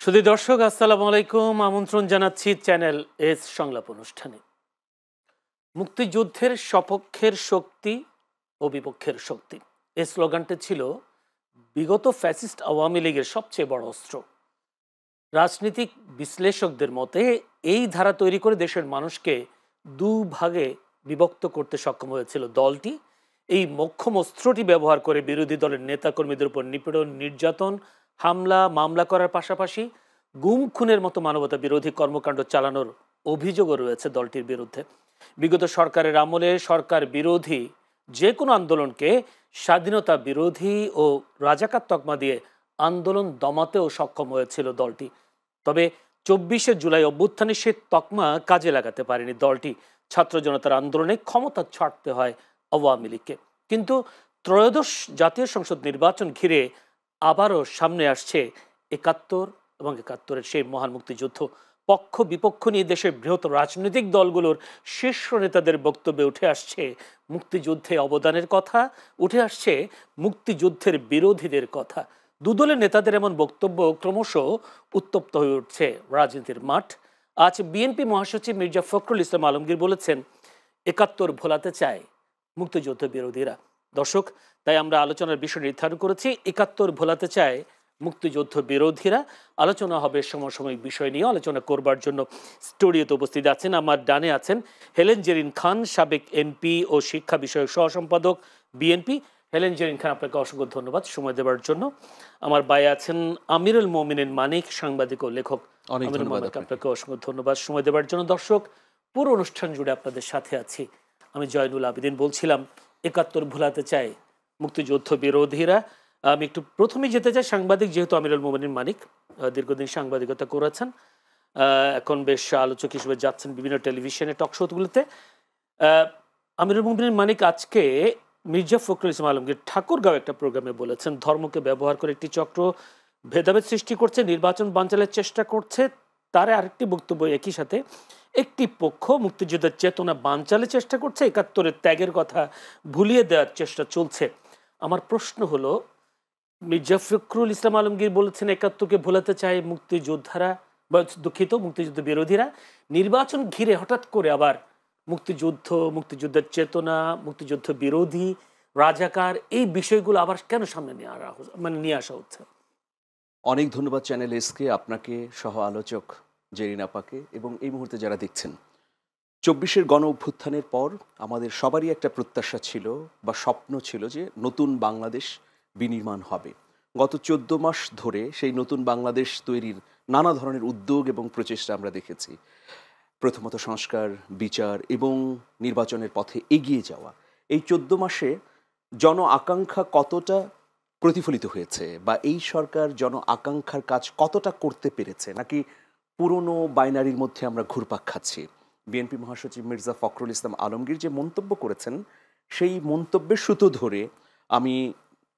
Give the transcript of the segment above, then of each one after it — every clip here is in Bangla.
সুধী দর্শক, আসসালামু আলাইকুম। আমন্ত্রণ জানাচ্ছি চ্যানেল এস সংলাপ অনুষ্ঠানে। মুক্তিযুদ্ধের সপক্ষের শক্তি ও বিপক্ষের শক্তি, এই স্লোগানটি ছিল বিগত ফ্যাসিস্ট আওয়ামী লীগের সবচেয়ে বড় অস্ত্র। রাজনীতিক বিশ্লেষকদের মতে এই ধারা তৈরি করে দেশের মানুষকে দুভাগে বিভক্ত করতে সক্ষম হয়েছিল দলটি। এই মোক্ষম অস্ত্রটি ব্যবহার করে বিরোধী দলের নেতাকর্মীদের উপর নিপীড়ন, নির্যাতন, হামলা মামলা করার পাশাপাশি গুম খুনের মতো মানবতা বিরোধী কর্মকাণ্ড চালানোর অভিযোগও রয়েছে দলটির বিরুদ্ধে। বিগত সরকারের আমলে সরকার বিরোধী যে কোনো আন্দোলনকে স্বাধীনতা বিরোধী ও রাজাকার তকমা দিয়ে আন্দোলন দমাতেও সক্ষম হয়েছিল দলটি। তবে 24শে জুলাই অভ্যুত্থানে সে তকমা কাজে লাগাতে পারেনি দলটি। ছাত্র জনতার আন্দোলনে ক্ষমতা ছাড়তে হয় আওয়ামী লীগকে। কিন্তু ত্রয়োদশ জাতীয় সংসদ নির্বাচন ঘিরে আবারও সামনে আসছে ৭১ এবং ৭১-এর সেই মহান মুক্তিযুদ্ধ। পক্ষ বিপক্ষ নিয়ে দেশের বৃহৎ রাজনৈতিক দলগুলোর শীর্ষ নেতাদের বক্তব্যে উঠে আসছে মুক্তিযুদ্ধে অবদানের কথা, উঠে আসছে মুক্তিযুদ্ধের বিরোধীদের কথা। দুদলের নেতাদের এমন বক্তব্য ক্রমশ উত্তপ্ত হয়ে উঠছে রাজনীতির মাঠ। আজ বিএনপি মহাসচিব মির্জা ফখরুল ইসলাম আলমগীর বলেছেন, ৭১ ভোলাতে চায় মুক্তিযুদ্ধ বিরোধীরা। দর্শক, তাই আমরা আলোচনার বিষয় নির্ধারণ করেছি ৭১ ভোলাতে চায় মুক্তিযুদ্ধ বিরোধীরা। আলোচনা হবে সমসাময়িক বিষয় নিয়ে। আলোচনা করবার জন্য স্টুডিওতে উপস্থিত আছেন, আমার ডানে আছেন হেলেন জেরিন খান, সাবেক এমপি ও শিক্ষা বিষয়ক সহসম্পাদক বিএনপি। হেলেন জেরিন খান, আপনাকে অসংখ্য ধন্যবাদ সময় দেওয়ার জন্য। আমার বাই আছেন আমিরুল মোমিনিন মানিক, সাংবাদিক ও লেখক। আমিরুল মোমিনকে আপনাকে অসংখ্য ধন্যবাদ সময় দেওয়ার জন্য। দর্শক, পুরো অনুষ্ঠান জুড়ে আপনাদের সাথে আছি আমি জয়নুল আবেদিন। বলছিলাম ৭১ ভোলাতে চায় মুক্তিযুদ্ধ বিরোধীরা। আমি একটু প্রথমেই যেতে চাই সাংবাদিক, যেহেতু আমিরুল মোমিনিন মানিক দীর্ঘদিন সাংবাদিকতা করেছেন, এখন বেশ আলোচক হিসেবে যাচ্ছেন বিভিন্ন টেলিভিশনে টক শোগুলোতে। আমিরুল মোমিনিন মানিক আজকে মির্জা ফখরুল ইসলাম আলমগীর ঠাকুরগাঁও একটা প্রোগ্রামে বলেছেন, ধর্মকে ব্যবহার করে একটি চক্র ভেদাভেদ সৃষ্টি করছে, নির্বাচন বানচালের চেষ্টা করছে। তার আরেকটি বক্তব্য, একই সাথে একটি পক্ষ মুক্তিযুদ্ধের চেতনা বানচালের চেষ্টা করছে, ৭১-এর ত্যাগের কথা ভুলিয়ে দেওয়ার চেষ্টা চলছে। আমার প্রশ্ন হলো, মির্জা ফখরুল ইসলাম আলমগীর বলেছেন ৭১-কে ভোলাতে চায় মুক্তিযোদ্ধারা, বা দুঃখিত মুক্তিযুদ্ধ বিরোধীরা। নির্বাচন ঘিরে হঠাৎ করে আবার মুক্তিযুদ্ধ, মুক্তিযুদ্ধের চেতনা, মুক্তিযুদ্ধ বিরোধী, রাজাকার, এই বিষয়গুলো আবার কেন সামনে নিয়ে আসা হচ্ছে? অনেক ধন্যবাদ চ্যানেল এসকে, আপনাকে সহ আলোচক জেরিন আপাকে এবং এই মুহূর্তে যারা দেখছেন। ২৪-এর গণ অভ্যুত্থানের পর আমাদের সবারই একটা প্রত্যাশা ছিল বা স্বপ্ন ছিল যে নতুন বাংলাদেশ বিনির্মাণ হবে। গত ১৪ মাস ধরে সেই নতুন বাংলাদেশ তৈরির নানা ধরনের উদ্যোগ এবং প্রচেষ্টা আমরা দেখেছি। প্রথমত সংস্কার, বিচার এবং নির্বাচনের পথে এগিয়ে যাওয়া। এই ১৪ মাসে জন আকাঙ্ক্ষা কতটা প্রতিফলিত হয়েছে, বা এই সরকার জন আকাঙ্ক্ষার কাজ কতটা করতে পেরেছে, নাকি পুরনো বাইনারির মধ্যে আমরা ঘুরপাক খাচ্ছি? বিএনপি মহাসচিব মির্জা ফখরুল ইসলাম আলমগীর যে মন্তব্য করেছেন, সেই মন্তব্যের সুতো ধরে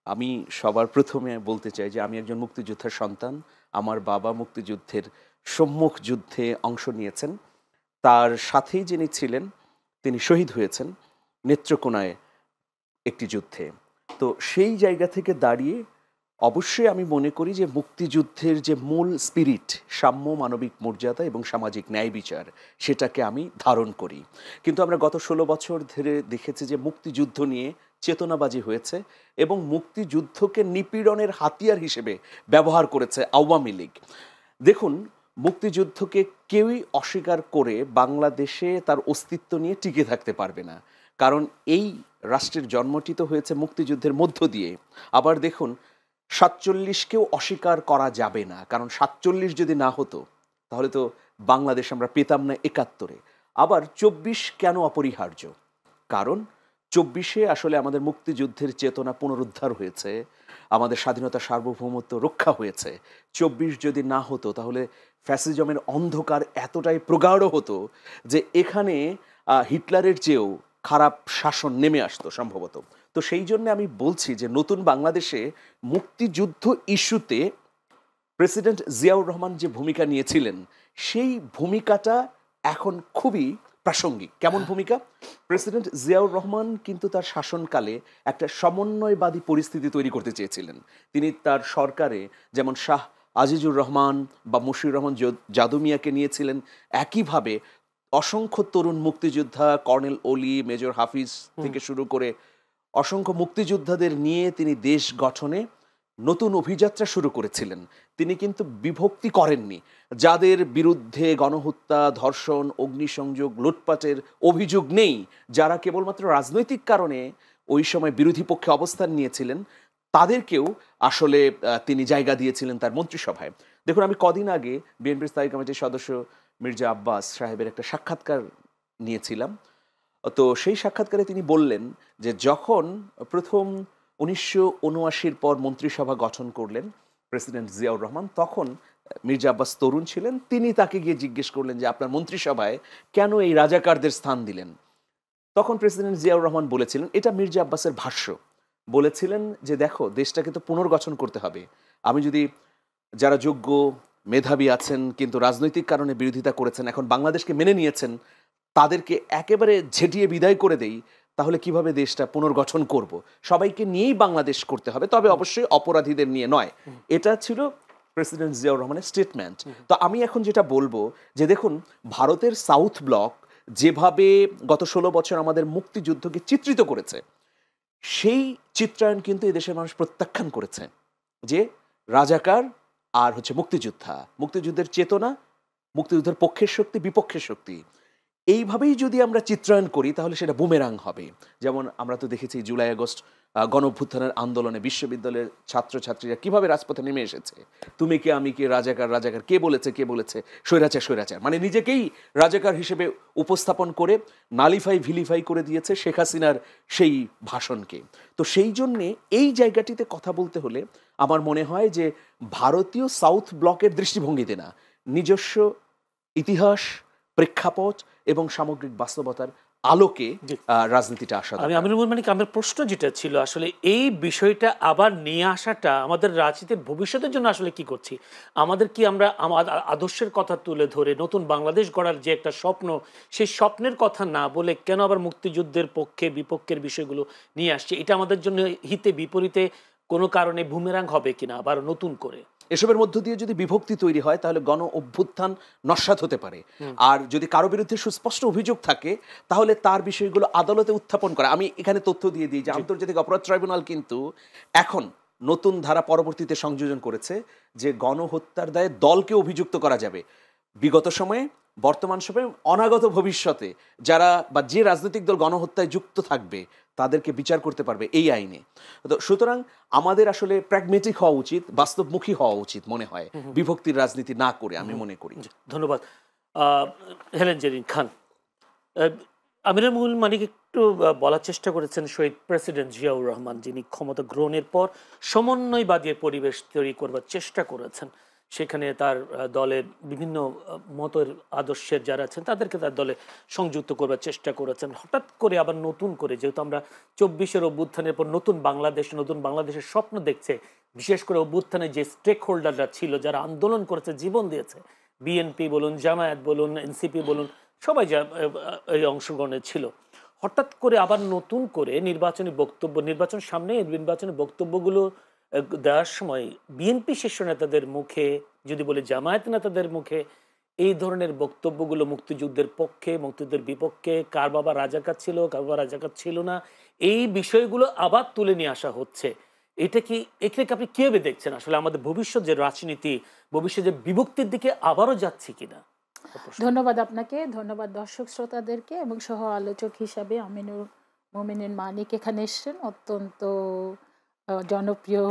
আমি সবার প্রথমে বলতে চাই যে আমি একজন মুক্তিযোদ্ধার সন্তান। আমার বাবা মুক্তিযুদ্ধের সম্মুখ যুদ্ধে অংশ নিয়েছেন। তার সাথেই যিনি ছিলেন তিনি শহীদ হয়েছেন নেত্রকোনায় একটি যুদ্ধে। তো সেই জায়গা থেকে দাঁড়িয়ে অবশ্যই আমি মনে করি যে মুক্তিযুদ্ধের যে মূল স্পিরিট, সাম্য, মানবিক মর্যাদা এবং সামাজিক ন্যায় বিচার, সেটাকে আমি ধারণ করি। কিন্তু আমরা গত ১৬ বছর ধরে দেখেছি যে মুক্তিযুদ্ধ নিয়ে চেতনাবাজি হয়েছে এবং মুক্তিযুদ্ধকে নিপীড়নের হাতিয়ার হিসেবে ব্যবহার করেছে আওয়ামী লীগ। দেখুন, মুক্তিযুদ্ধকে কেউই অস্বীকার করে বাংলাদেশে তার অস্তিত্ব নিয়ে টিকে থাকতে পারবে না, কারণ এই রাষ্ট্রের জন্মটি তো হয়েছে মুক্তিযুদ্ধের মধ্য দিয়ে। আবার দেখুন, ৪৭কেও অস্বীকার করা যাবে না, কারণ ৪৭ যদি না হতো তাহলে তো বাংলাদেশ আমরা পেতাম না ৭১-এ। আবার ২৪ কেন অপরিহার্য? কারণ ২৪-এ আসলে আমাদের মুক্তিযুদ্ধের চেতনা পুনরুদ্ধার হয়েছে, আমাদের স্বাধীনতা সার্বভৌমত্ব রক্ষা হয়েছে। ২৪ যদি না হতো তাহলে ফ্যাসিজমের অন্ধকার এতটাই প্রগাঢ় হতো যে এখানে হিটলারের চেয়েও খারাপ শাসন নেমে আসতো সম্ভবত। তো সেই জন্য আমি বলছি যে নতুন বাংলাদেশে মুক্তিযুদ্ধ ইস্যুতে প্রেসিডেন্ট জিয়াউর রহমান যে ভূমিকা নিয়েছিলেন, সেই ভূমিকাটা এখন খুবই প্রাসঙ্গিক। কেমন ভূমিকা? প্রেসিডেন্ট জিয়াউর রহমান কিন্তু তার শাসনকালে একটা সমন্বয়বাদী পরিস্থিতি তৈরি করতে চেয়েছিলেন। তিনি তার সরকারে যেমন শাহ আজিজুর রহমান বা মুশিউর রহমান যাদু মিয়াকে নিয়েছিলেন, একইভাবে অসংখ্য তরুণ মুক্তিযোদ্ধা, কর্নেল অলি, মেজর হাফিজ থেকে শুরু করে অসংখ্য মুক্তিযোদ্ধাদের নিয়ে তিনি দেশ গঠনে নতুন অভিযাত্রা শুরু করেছিলেন। তিনি কিন্তু বিভক্তি করেননি। যাদের বিরুদ্ধে গণহত্যা, ধর্ষণ, অগ্নিসংযোগ, লুটপাটের অভিযোগ নেই, যারা কেবলমাত্র রাজনৈতিক কারণে ওই সময় বিরোধী পক্ষে অবস্থান নিয়েছিলেন, তাদেরকেও আসলে তিনি জায়গা দিয়েছিলেন তার মন্ত্রিসভায়। দেখুন, আমি কদিন আগে বিএনপির স্থায়ী কমিটির সদস্য মির্জা আব্বাস সাহেবের একটা সাক্ষাৎকার নিয়েছিলাম। তো সেই সাক্ষাৎকারে তিনি বললেন যে যখন প্রথম 1979 পর মন্ত্রিসভা গঠন করলেন প্রেসিডেন্ট জিয়াউর রহমান, তখন মির্জা আব্বাস তরুণ ছিলেন। তিনি তাকে গিয়ে জিজ্ঞেস করলেন যে আপনার মন্ত্রিসভায় কেন এই রাজাকারদের স্থান দিলেন? তখন প্রেসিডেন্ট জিয়াউর রহমান বলেছিলেন, এটা মির্জা আব্বাসের ভাষ্য, বলেছিলেন যে দেখো, দেশটাকে তো পুনর্গঠন করতে হবে। আমি যদি যারা যোগ্য মেধাবী আছেন কিন্তু রাজনৈতিক কারণে বিরোধিতা করেছেন, এখন বাংলাদেশকে মেনে নিয়েছেন, তাদেরকে একেবারে ঝেঁটিয়ে বিদায় করে দেই, তাহলে কিভাবে দেশটা পুনর্গঠন করব? সবাইকে নিয়েই বাংলাদেশ করতে হবে, তবে অবশ্যই অপরাধীদের নিয়ে নয়। এটা ছিল প্রেসিডেন্ট জিয়াউর রহমানের স্টেটমেন্ট। তো আমি এখন যেটা বলবো যে দেখুন, ভারতের সাউথ ব্লক যেভাবে গত 16 বছর আমাদের মুক্তিযুদ্ধকে চিত্রিত করেছে, সেই চিত্রায়ন কিন্তু এই দেশের মানুষ প্রত্যাখ্যান করেছে। যে রাজাকার আর হচ্ছে মুক্তিযোদ্ধা, মুক্তিযুদ্ধের চেতনা, মুক্তিযুদ্ধের পক্ষের শক্তি, বিপক্ষের শক্তি, এইভাবেই যদি আমরা চিত্রায়ন করি তাহলে সেটা বুমেরাং হবে। যেমন আমরা তো দেখেছি জুলাই আগস্ট গণঅভ্যুত্থানের আন্দোলনে বিশ্ববিদ্যালয়ের ছাত্রছাত্রীরা কিভাবে রাজপথে নেমে এসেছে। তুমি কে, আমি কে, রাজাকার রাজাকার, কে বলেছে কে বলেছে, স্বৈরাচার স্বৈরাচার, মানে নিজেকেই রাজাকার হিসেবে উপস্থাপন করে নালিফাই ভিলিফাই করে দিয়েছে শেখ হাসিনার সেই ভাষণকে। তো সেই জন্যে এই জায়গাটিতে কথা বলতে হলে আমার মনে হয় যে ভারতীয় সাউথ ব্লকের দৃষ্টিভঙ্গিতে না, নিজস্ব ইতিহাস, প্রেক্ষাপট এবং সামগ্রিক বাস্তবতার আলোকে রাজনীতিটা আসা। আমি আমিনুল মানিক, আমার প্রশ্ন যেটা ছিল আসলে এই বিষয়টা আবার নিয়ে আসাটা আমাদের রাজনীতির ভবিষ্যতের জন্য আসলে কি করছি? আমাদের কি আমরা আমাদের আদর্শের কথা তুলে ধরে নতুন বাংলাদেশ গড়ার যে একটা স্বপ্ন, সেই স্বপ্নের কথা না বলে কেন আবার মুক্তিযুদ্ধের পক্ষে বিপক্ষের বিষয়গুলো নিয়ে আসছে? এটা আমাদের জন্য হিতে বিপরীতে কোনো কারণে বুমেরাং হবে কিনা আবার নতুন করে? এসবের মধ্য দিয়ে যদি বিভক্তি তৈরি হয় তাহলে গণ অভ্যুত্থান নস্যাৎ হতে পারে। আর যদি কারো বিরুদ্ধে সুস্পষ্ট অভিযোগ থাকে তাহলে তার বিষয়গুলো আদালতে উত্থাপন করা। আমি এখানে তথ্য দিয়ে দিই যে আন্তর্জাতিক অপরাধ ট্রাইব্যুনাল কিন্তু এখন নতুন ধারা পরবর্তীতে সংযোজন করেছে যে গণহত্যার দায়ে দলকে অভিযুক্ত করা যাবে। বিগত সময়ে, বর্তমান সময়ে, অনাগত ভবিষ্যতে যারা বা যে রাজনৈতিক দল গণহত্যায় যুক্ত থাকবে তাদেরকে বিচার করতে পারবে এই আইনে। তো সুতরাং আমাদের আসলে প্র্যাগমেটিক হওয়া উচিত, বাস্তবমুখী হওয়া উচিত মনে হয়, বিভক্তির রাজনীতি না করে, আমি মনে করি। ধন্যবাদ। হেলেন জেরিন খান, আমিনুল মানিক একটু বলার চেষ্টা করেছেন শহীদ প্রেসিডেন্ট জিয়াউর রহমান, যিনি ক্ষমতা গ্রহণের পর সমন্বয়বাদী পরিবেশ তৈরি করবার চেষ্টা করেছেন। সেখানে তার দলের বিভিন্ন মতের আদর্শের যারা আছেন তাদেরকে তার দলে সংযুক্ত করবার চেষ্টা করেছেন। হঠাৎ করে আবার নতুন করে, যেহেতু আমরা 24-এর অভ্যুত্থানের পর নতুন বাংলাদেশের স্বপ্ন দেখছে, বিশেষ করে অভ্যুত্থানে যে স্টেক হোল্ডাররা ছিল, যারা আন্দোলন করেছে, জীবন দিয়েছে, বিএনপি বলুন, জামায়াত বলুন, এনসিপি বলুন, সবাই যা এই অংশগ্রহণে ছিল, হঠাৎ করে আবার নতুন করে নির্বাচনী বক্তব্য, নির্বাচন সামনে, নির্বাচনী বক্তব্যগুলো দেওয়ার সময় বিএনপি শীর্ষ নেতাদের মুখে, যদি বলে জামায়াত নেতাদের মুখে, এই ধরনের বক্তব্যগুলো মুক্তিযুদ্ধের পক্ষে, মুক্তিযুদ্ধের বিপক্ষে, কার বাবা রাজাকার ছিল, কার বাবা রাজাকার ছিল না, এই বিষয়গুলো আবার তুলে নিয়ে আসা হচ্ছে। এটা কি, এখানে আপনি কিভাবে দেখছেন আসলে আমাদের ভবিষ্যৎ যে রাজনীতি, ভবিষ্যৎ যে বিভক্তির দিকে আবারও যাচ্ছে কিনা? ধন্যবাদ আপনাকে, ধন্যবাদ দর্শক শ্রোতাদেরকে, এবং সহ আলোচক হিসাবে আমিনুল মোমিনুল মানিক এখানে এসেছেন। অত্যন্ত জনপ্রিয়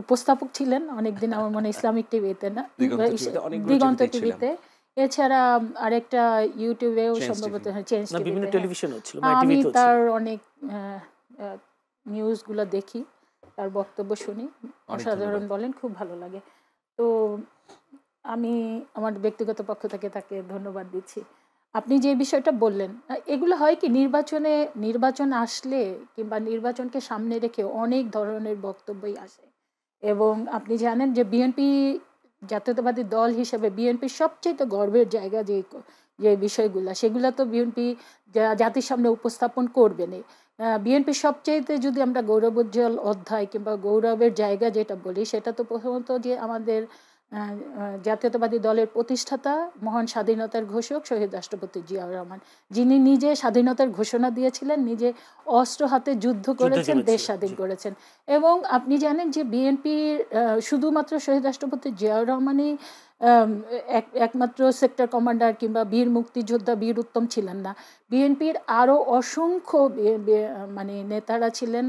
উপস্থাপক ছিলেন অনেকদিন, আমার মনে ইসলামিক টিভিতে না, দিগন্ত টিভিতে, এছাড়া আরেকটা ইউটিউবেও সম্ভবত চেঞ্জ টিভিতে। আমি তার অনেক নিউজগুলো দেখি, তার বক্তব্য শুনি, অসাধারণ বলেন, খুব ভালো লাগে। তো আমি আমার ব্যক্তিগত পক্ষ থেকে তাকে ধন্যবাদ দিচ্ছি। আপনি যে বিষয়টা বললেন, এগুলো হয় কি, নির্বাচন আসলে কিংবা নির্বাচনকে সামনে রেখে অনেক ধরনের বক্তব্যই আসে। এবং আপনি জানেন যে বিএনপি জাতীয়তাবাদী দল হিসেবে বিএনপির সবচেয়ে গর্বের জায়গা যে বিষয়গুলো, সেগুলো তো বিএনপি জাতির সামনে উপস্থাপন করবেনই। বিএনপির সবচাইতে যদি আমরা গৌরবোজ্জ্বল অধ্যায় কিংবা গৌরবের জায়গা যেটা বলি, সেটা তো প্রথমত যে আমাদের জাতীয়তাবাদী দলের প্রতিষ্ঠাতা, মহান স্বাধীনতার ঘোষক শহীদ রাষ্ট্রপতি জিয়াউর রহমান, যিনি নিজে স্বাধীনতার ঘোষণা দিয়েছিলেন, নিজে অস্ত্র হাতে যুদ্ধ করেছেন, দেশ স্বাধীন করেছেন। এবং আপনি জানেন যে বিএনপির শুধুমাত্র শহীদ রাষ্ট্রপতি জিয়াউর রহমানই একমাত্র সেক্টর কমান্ডার কিংবা বীর মুক্তিযোদ্ধা, বীর উত্তম ছিলেন না। বিএনপির আরও অসংখ্য মানে নেতারা ছিলেন,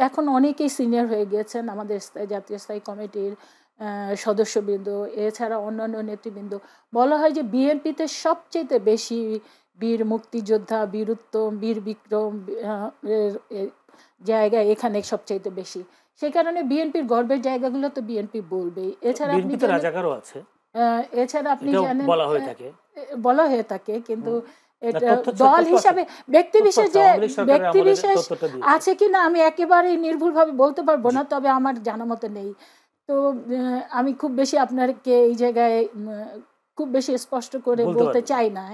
এখন অনেকেই সিনিয়র হয়ে গিয়েছেন, আমাদের জাতীয় স্থায়ী কমিটির সদস্যবৃন্দ, এছাড়া অন্যান্য নেতৃবৃন্দ। বলা হয় যে বিএনপিতে সবচেয়ে বেশি বীর মুক্তিযোদ্ধা, বীর উত্তম, বীর বিক্রম জায়গা এখানে সবচাইতে বেশি। সেই কারণে বিএনপির গর্বের জায়গাগুলো তো বিএনপি বলবেই। এছাড়া আপনি রাজাকারও আছে, এছাড়া আপনি জানেন বলা হয়ে থাকে, কিন্তু দল হিসাবে ব্যক্তি বিশেষ আছে কিনা আমি একেবারেই নির্ভুলভাবে বলতে পারবো না, তবে আমার জানা মতে নেই। তো আমি খুব বেশি আপনাকে এই জায়গায় খুব বেশি স্পষ্ট করে বলতে চাই না।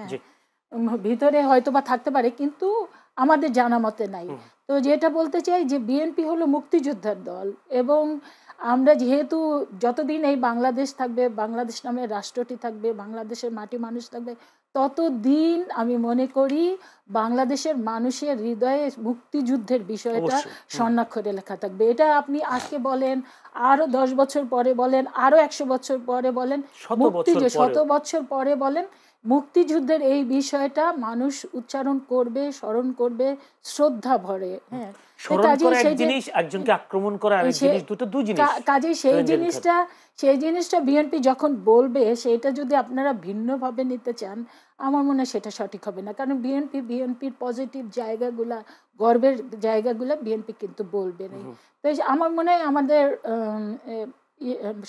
ভিতরে হয়তো বা থাকতে পারে, কিন্তু আমাদের জানা মতে নাই। তো যেটা বলতে চাই যে বিএনপি হলো মুক্তিযোদ্ধার দল, এবং আমরা যেহেতু যতদিন এই বাংলাদেশ থাকবে, বাংলাদেশ নামে রাষ্ট্রটি থাকবে, বাংলাদেশের মাটি মানুষ থাকবে, ততদিন আমি মনে করি বাংলাদেশের মানুষের হৃদয়ে মুক্তিযুদ্ধের বিষয়টা স্বর্ণাক্ষরে লেখা থাকবে। এটা আপনি আজকে বলেন, আরো 10 বছর পরে বলেন, আরো 100 বছর পরে বলেন, 100 বছর পরে বলেন, মুক্তিযুদ্ধের এই বিষয়টা মানুষ উচ্চারণ করবে, স্মরণ করবে শ্রদ্ধা ভরে। হ্যাঁ, কাজেই সেই জিনিসটা বিএনপি যখন বলবে, সেটা যদি আপনারা ভিন্নভাবে নিতে চান, আমার মনে হয় সেটা সঠিক হবে না। কারণ বিএনপির পজিটিভ জায়গাগুলা, গর্বের জায়গাগুলা বিএনপি কিন্তু বলবে না। তো আমার মনে হয় আমাদের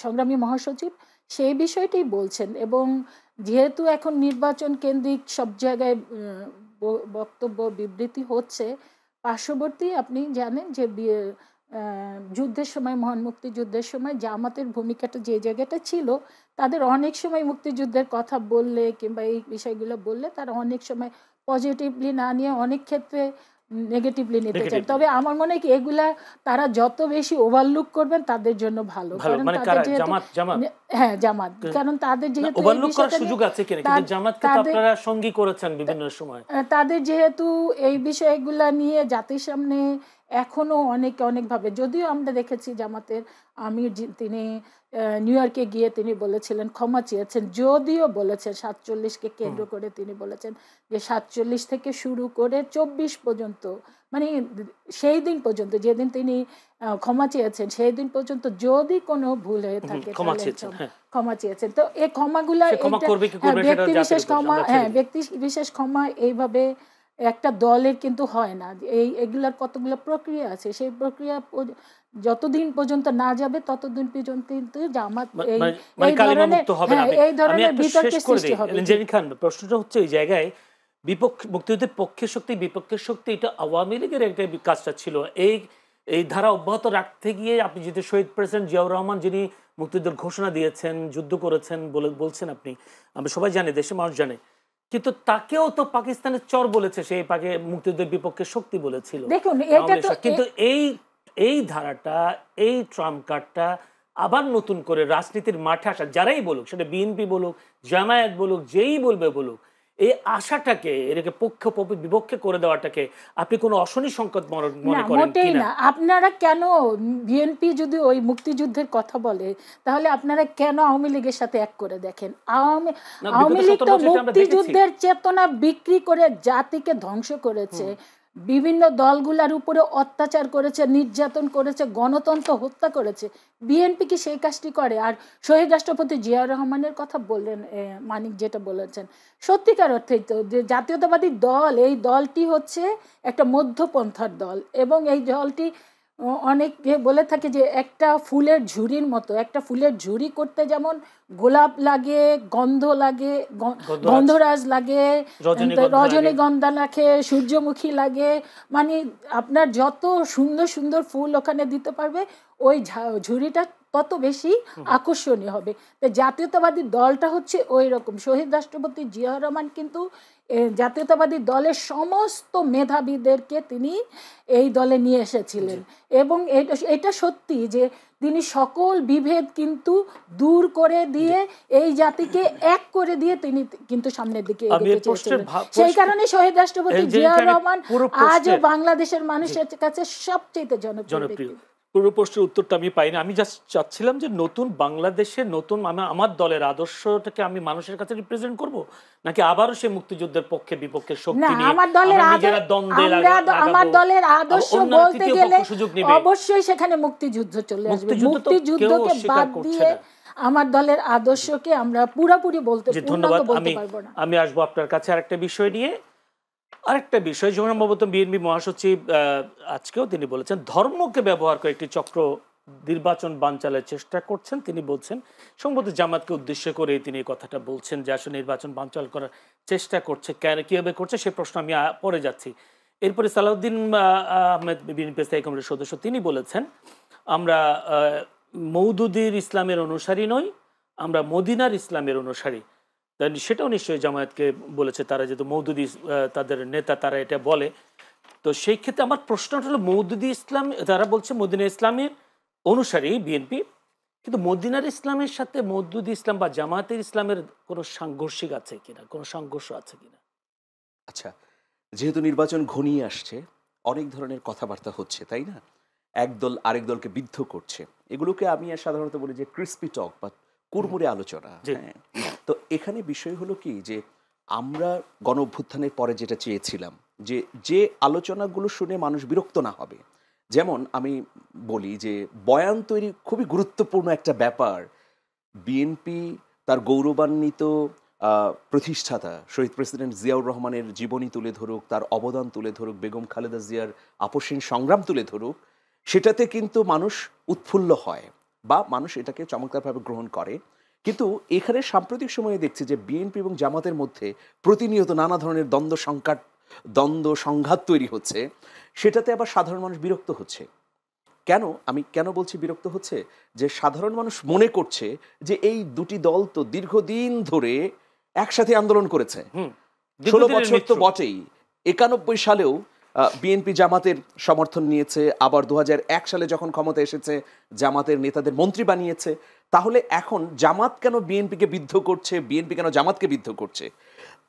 সংগ্রামী মহাসচিব সেই বিষয়টাই বলছেন। এবং যেহেতু এখন নির্বাচন কেন্দ্রিক সব জায়গায় বক্তব্য বিবৃতি হচ্ছে, পার্শ্ববর্তী আপনি জানেন যে যুদ্ধের সময়, মহান মুক্তিযুদ্ধের সময় জামাতের ভূমিকাটা যে জায়গাটা ছিল, তাদের অনেক সময় মুক্তিযুদ্ধের কথা বললে কিংবা এই বিষয়গুলো বললে তারা অনেক সময় পজিটিভলি না নিয়ে অনেক ক্ষেত্রে নেগেটিভলি নিতে চায়। তবে আমার মনে হয় কি, এগুলা তারা যত বেশি ওভারলুক করবেন তাদের জন্য ভালো। কারণ তাদের যেহেতু জামাত, কারণ তাদের যেহেতু তাদের যেহেতু এই বিষয়গুলা নিয়ে জাতির সামনে এখনো অনেকভাবে, যদিও আমরা দেখেছি জামাতের আমির তিনি নিউ ইয়র্কে গিয়ে তিনি বলেছিলেন, ক্ষমা চেয়েছেন, যদিও বলেছেন 47কে কেন্দ্র করে তিনি বলেছেন যে 47 থেকে শুরু করে 24 পর্যন্ত, মানে সেই দিন পর্যন্ত যেদিন তিনি ক্ষমা চেয়েছেন সেই দিন পর্যন্ত যদি কোনো ভুল হয়ে থাকে ক্ষমা চেয়েছেন। তো এই ক্ষমাগুলা ব্যক্তি বিশেষ ক্ষমা এইভাবে একটা দলের কিন্তু হয় না। এগুলার কতগুলো প্রক্রিয়া আছে, সেই প্রক্রিয়া যতদিন পর্যন্ত না যাবে ততদিন পর্যন্ত কিন্তু জামাত এই ধরনের বিতর্কের সৃষ্টি হবে। প্রশ্নটা হচ্ছে এই জায়গায় মুক্তিযুদ্ধের পক্ষের শক্তি বিপক্ষের শক্তি, এটা আওয়ামী লীগের একটা কাজটা ছিল। এই ধারা অব্যাহত রাখতে গিয়ে আপনি যদি শহীদ প্রেসিডেন্ট জিয়াউর রহমান, যিনি মুক্তিযুদ্ধের ঘোষণা দিয়েছেন, যুদ্ধ করেছেন বলছেন আপনি, আমরা সবাই জানি, দেশের মানুষ জানে, কিন্তু তাকেও তো পাকিস্তানের চর বলেছে, সেই মুক্তিযুদ্ধের বিপক্ষে শক্তি বলেছিল। দেখুন, কিন্তু এই ধারাটা, এই ট্রাম্প কার্ডটা আবার নতুন করে রাজনীতির মাঠে আসা, যারাই বলুক, সেটা বিএনপি বলুক, জামায়াত বলুক, যেই বলবে বলুক, এই আশাটাকে, এটাকে পক্ষ বিপক্ষে করে দেওয়াটাকে আপনি কোনো অশনি সংকট মনে করেন কিনা? আপনারা কেন, বিএনপি যদি ওই মুক্তিযুদ্ধের কথা বলে, তাহলে আপনারা কেন আওয়ামী লীগের সাথে এক করে দেখেন? আওয়ামী লীগ তো মুক্তিযুদ্ধের চেতনা বিক্রি করে জাতিকে ধ্বংস করেছে, বিভিন্ন দলগুলার উপরে অত্যাচার করেছে, নির্যাতন করেছে, গণতন্ত্র হত্যা করেছে। বিএনপি কি সেই কাজটি করে? আর শহীদ রাষ্ট্রপতি জিয়াউর রহমানের কথা বললেন মানিক, যেটা বলেছেন সত্যিকার অর্থেই তো যে জাতীয়তাবাদী দল, এই দলটি হচ্ছে একটা মধ্যপন্থার দল, এবং এই দলটি অনেকে বলে থাকে যে একটা ফুলের ঝুড়ির মতো। একটা ফুলের ঝুড়ি করতে যেমন গোলাপ লাগে, গন্ধ লাগে, গন্ধরাজ লাগে, রজনীগন্ধা লাগে, সূর্যমুখী লাগে, মানে আপনার যত সুন্দর সুন্দর ফুল ওখানে দিতে পারবে, ওই ঝুড়িটা তত বেশি আকর্ষণীয় হবে। তো জাতীয়তাবাদী দলটা হচ্ছে ওই রকম। শহীদ রাষ্ট্রপতি জিয়াউর রহমান কিন্তু জাতীয়তাবাদী দলের সমস্ত মেধাবীদেরকে তিনি এই দলে নিয়ে এসেছিলেন এবং এটা সত্যি যে তিনি সকল বিভেদ কিন্তু দূর করে দিয়ে এই জাতিকে এক করে দিয়ে তিনি কিন্তু সামনের দিকে এগিয়ে চেয়েছিলেন। সেই কারণে শহীদ রাষ্ট্রপতি জিয়াউর রহমান আজও বাংলাদেশের মানুষের কাছে সবচেয়ে জনপ্রিয়। পুরো প্রশ্নের উত্তরটা আমি পাইনি। আমি জাস্ট চাচ্ছিলাম যে নতুন বাংলাদেশে নতুন আমার দলের আদর্শটাকে আমি মানুষের কাছে রিপ্রেজেন্ট করব, নাকি আবারও সে মুক্তিযুদ্ধের পক্ষে বিপক্ষে শক্তি নিয়ে আমার দলের আদর্শ বলতে গেলে অবশ্যই সেখানে মুক্তিযুদ্ধ চলে আসবে। মুক্তিযুদ্ধকে বাদ দিয়ে আমার দলের আদর্শকে আমরা পুরোপুরি বলতে পারবো না। আমি আসবো আপনার কাছে আরেকটা বিষয় নিয়ে। আরেকটা বিষয়, সম্ভবত বিএনপি মহাসচিব আজকেও তিনি বলেছেন ধর্মকে ব্যবহার করে একটি চক্র নির্বাচন বানচালের চেষ্টা করছেন। তিনি বলছেন সম্ভবত জামাতকে উদ্দেশ্য করে তিনি এই কথাটা বলছেন যে আসলে নির্বাচন বানচাল করার চেষ্টা করছে। কেন, কিভাবে করছে সে প্রশ্ন আমি পরে যাচ্ছি। এরপরে সালাউদ্দিন আহমেদ বিএনপি স্থায়ী কমিটির সদস্য, তিনি বলেছেন আমরা মওদুদীর ইসলামের অনুসারী নই, আমরা মদিনার ইসলামের অনুসারী। সেটাও নিশ্চয়ই জামায়াতকে বলেছে তারা, যেহেতু মওদুদী তাদের নেতা, তারা এটা বলে। তো সেই ক্ষেত্রে আমার প্রশ্নটা হলো মওদুদী ইসলাম, তারা বলছে মদিনা ইসলামের অনুসারী বিএনপি, কিন্তু মদিনার ইসলামের সাথে মওদুদী ইসলাম বা জামায়াতের ইসলামের কোনো সাংঘর্ষিক আছে কিনা, কোনো সংঘর্ষ আছে কিনা? আচ্ছা, যেহেতু নির্বাচন ঘনিয়ে আসছে, অনেক ধরনের কথাবার্তা হচ্ছে, তাই না? একদল আরেক দলকে বিদ্ধ করছে, এগুলোকে আমি সাধারণত বলি যে ক্রিস্পি টক বা কুড়মুড়ে আলোচনা। তো এখানে বিষয় হলো কি যে আমরা গণ অভ্যুত্থানের পরে যেটা চেয়েছিলাম যে আলোচনাগুলো শুনে মানুষ বিরক্ত না হবে। যেমন আমি বলি যে বয়ান তৈরি খুবই গুরুত্বপূর্ণ একটা ব্যাপার। বিএনপি তার গৌরবান্বিত প্রতিষ্ঠাতা শহীদ প্রেসিডেন্ট জিয়াউর রহমানের জীবনী তুলে ধরুক, তার অবদান তুলে ধরুক, বেগম খালেদা জিয়ার আপসীন সংগ্রাম তুলে ধরুক, সেটাতে কিন্তু মানুষ উৎফুল্ল হয় বা মানুষ এটাকে চমৎকারভাবে গ্রহণ করে। কিন্তু এখানে সাম্প্রতিক সময়ে দেখছি যে বিএনপি এবং জামাতের মধ্যে প্রতিনিয়ত নানা ধরনের দ্বন্দ্ব সংঘাত তৈরি হচ্ছে। সেটাতে আবার সাধারণ মানুষ বিরক্ত হচ্ছে। আমি কেন বলছি বিরক্ত হচ্ছে? যে সাধারণ মানুষ মনে করছে যে এই দুটি দল তো দীর্ঘদিন ধরে একসাথে আন্দোলন করেছে, 16 বছর তো বটেই। 91 সালেও বিএনপি জামাতের সমর্থন নিয়েছে, আবার 2001 সালে যখন ক্ষমতা এসেছে জামাতের নেতাদের মন্ত্রী বানিয়েছে। তাহলে এখন জামাত কেন বিএনপিকে বিদ্ধ করছে, বিএনপি কেন জামাতকে বিদ্ধ করছে?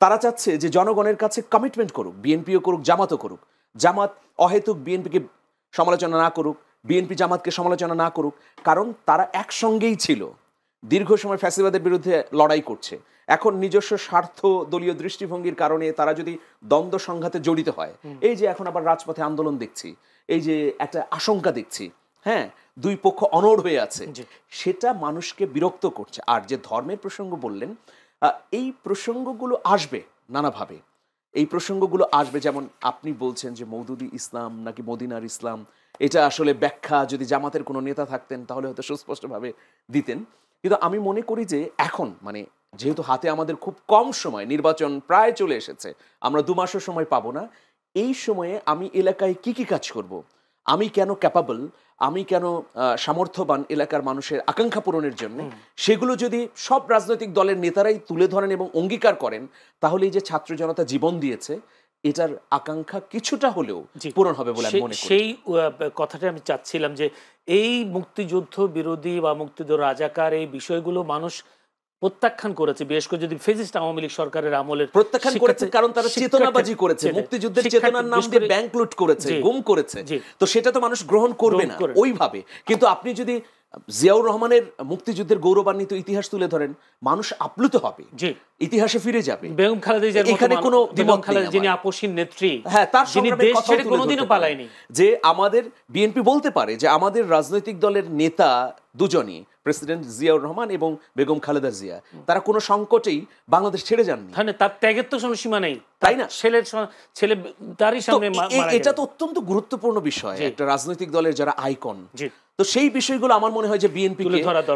তারা চাচ্ছে যে জনগণের কাছে কমিটমেন্ট করুক, বিএনপিও করুক, জামাতও করুক। জামাত অহেতুক বিএনপিকে সমালোচনা না করুক, বিএনপি জামাতকে সমালোচনা না করুক, কারণ তারা একসঙ্গেই ছিল, দীর্ঘ সময় ফ্যাসিবাদের বিরুদ্ধে লড়াই করছে। এখন নিজস্ব স্বার্থ দলীয় দৃষ্টিভঙ্গির কারণে তারা যদি দ্বন্দ্ব সংঘাতে জড়িত হয়, এই যে এখন আবার রাজপথে আন্দোলন দেখছি, এই যে একটা আশঙ্কা দেখছি, হ্যাঁ, দুই পক্ষ অনড় হয়ে আছে, সেটা মানুষকে বিরক্ত করছে। আর যে ধর্মের প্রসঙ্গ বললেন, এই প্রসঙ্গগুলো আসবে নানাভাবে। এই প্রসঙ্গগুলো আসবে, যেমন আপনি বলছেন যে মওদুদী ইসলাম নাকি মদিনার ইসলাম, এটা আসলে ব্যাখ্যা যদি জামাতের কোনো নেতা থাকতেন তাহলে হয়তো সুস্পষ্টভাবে দিতেন। কিন্তু আমি মনে করি যে এখন যেহেতু হাতে আমাদের খুব কম সময়, নির্বাচন প্রায় চলে এসেছে, আমরা 2 মাসও সময় পাবো না। এই সময়ে আমি এলাকায় কি কাজ করব, আমি কেন ক্যাপাবল, আমি কেন সামর্থ্যবান এলাকার মানুষের আকাঙ্ক্ষা পূরণের জন্য, সেগুলো যদি সব রাজনৈতিক দলের নেতারাই তুলে ধরেন এবং অঙ্গীকার করেন, তাহলে এই যে ছাত্র জনতা জীবন দিয়েছে, এটার আকাঙ্ক্ষা কিছুটা হলেও পূরণ হবে বলে আমি মনে করি। সেই কথাটা আমি চাচ্ছিলাম যে এই মুক্তিযুদ্ধ বিরোধী বা মুক্তিযুদ্ধ রাজাকার এই বিষয়গুলো মানুষ প্রত্যাখ্যান করেছে, বিশেষ করে যদি ফেসিস্ট আওয়ামী লীগ সরকারের আমলের প্রত্যাখ্যান করেছে, কারণ তারা চেতনাবাজি করেছে, মুক্তিযুদ্ধের চেতনার নাম দিয়ে ব্যাংক লুট করেছে, গুম করেছে। তো সেটা তো মানুষ গ্রহণ করবে না ওইভাবে। কিন্তু আপনি যদি জিয়াউর রহমানের মুক্তিযুদ্ধের গৌরবান্বিত ইতিহাস তুলে ধরেন, মানুষ আপ্লুত হবে, ইতিহাসে ফিরে যাবে। বেগম খালেদা জিয়ার এখানে কোনো দ্বিমত নেই, যিনি আপসীন নেত্রী, হ্যাঁ, তার যিনি দেশ ছেড়ে কোনোদিনও পালায়নি। যে আমাদের বিএনপি বলতে পারে যে আমাদের রাজনৈতিক দলের নেতা দুজনই, প্রেসিডেন্ট জিয়াউর রহমান এবং বেগম খালেদা জিয়া, তারা কোনো সংকটেই বাংলাদেশ ছেড়ে যাননি। তার ত্যাগের তো কোনো সীমা নেই, তাই না? ছেলে তারই সামনে এটা তো অত্যন্ত গুরুত্বপূর্ণ বিষয় একটা রাজনৈতিক দলের যারা আইকন। তো সেই বিষয়গুলো আমার মনে হয় যে বিএনপি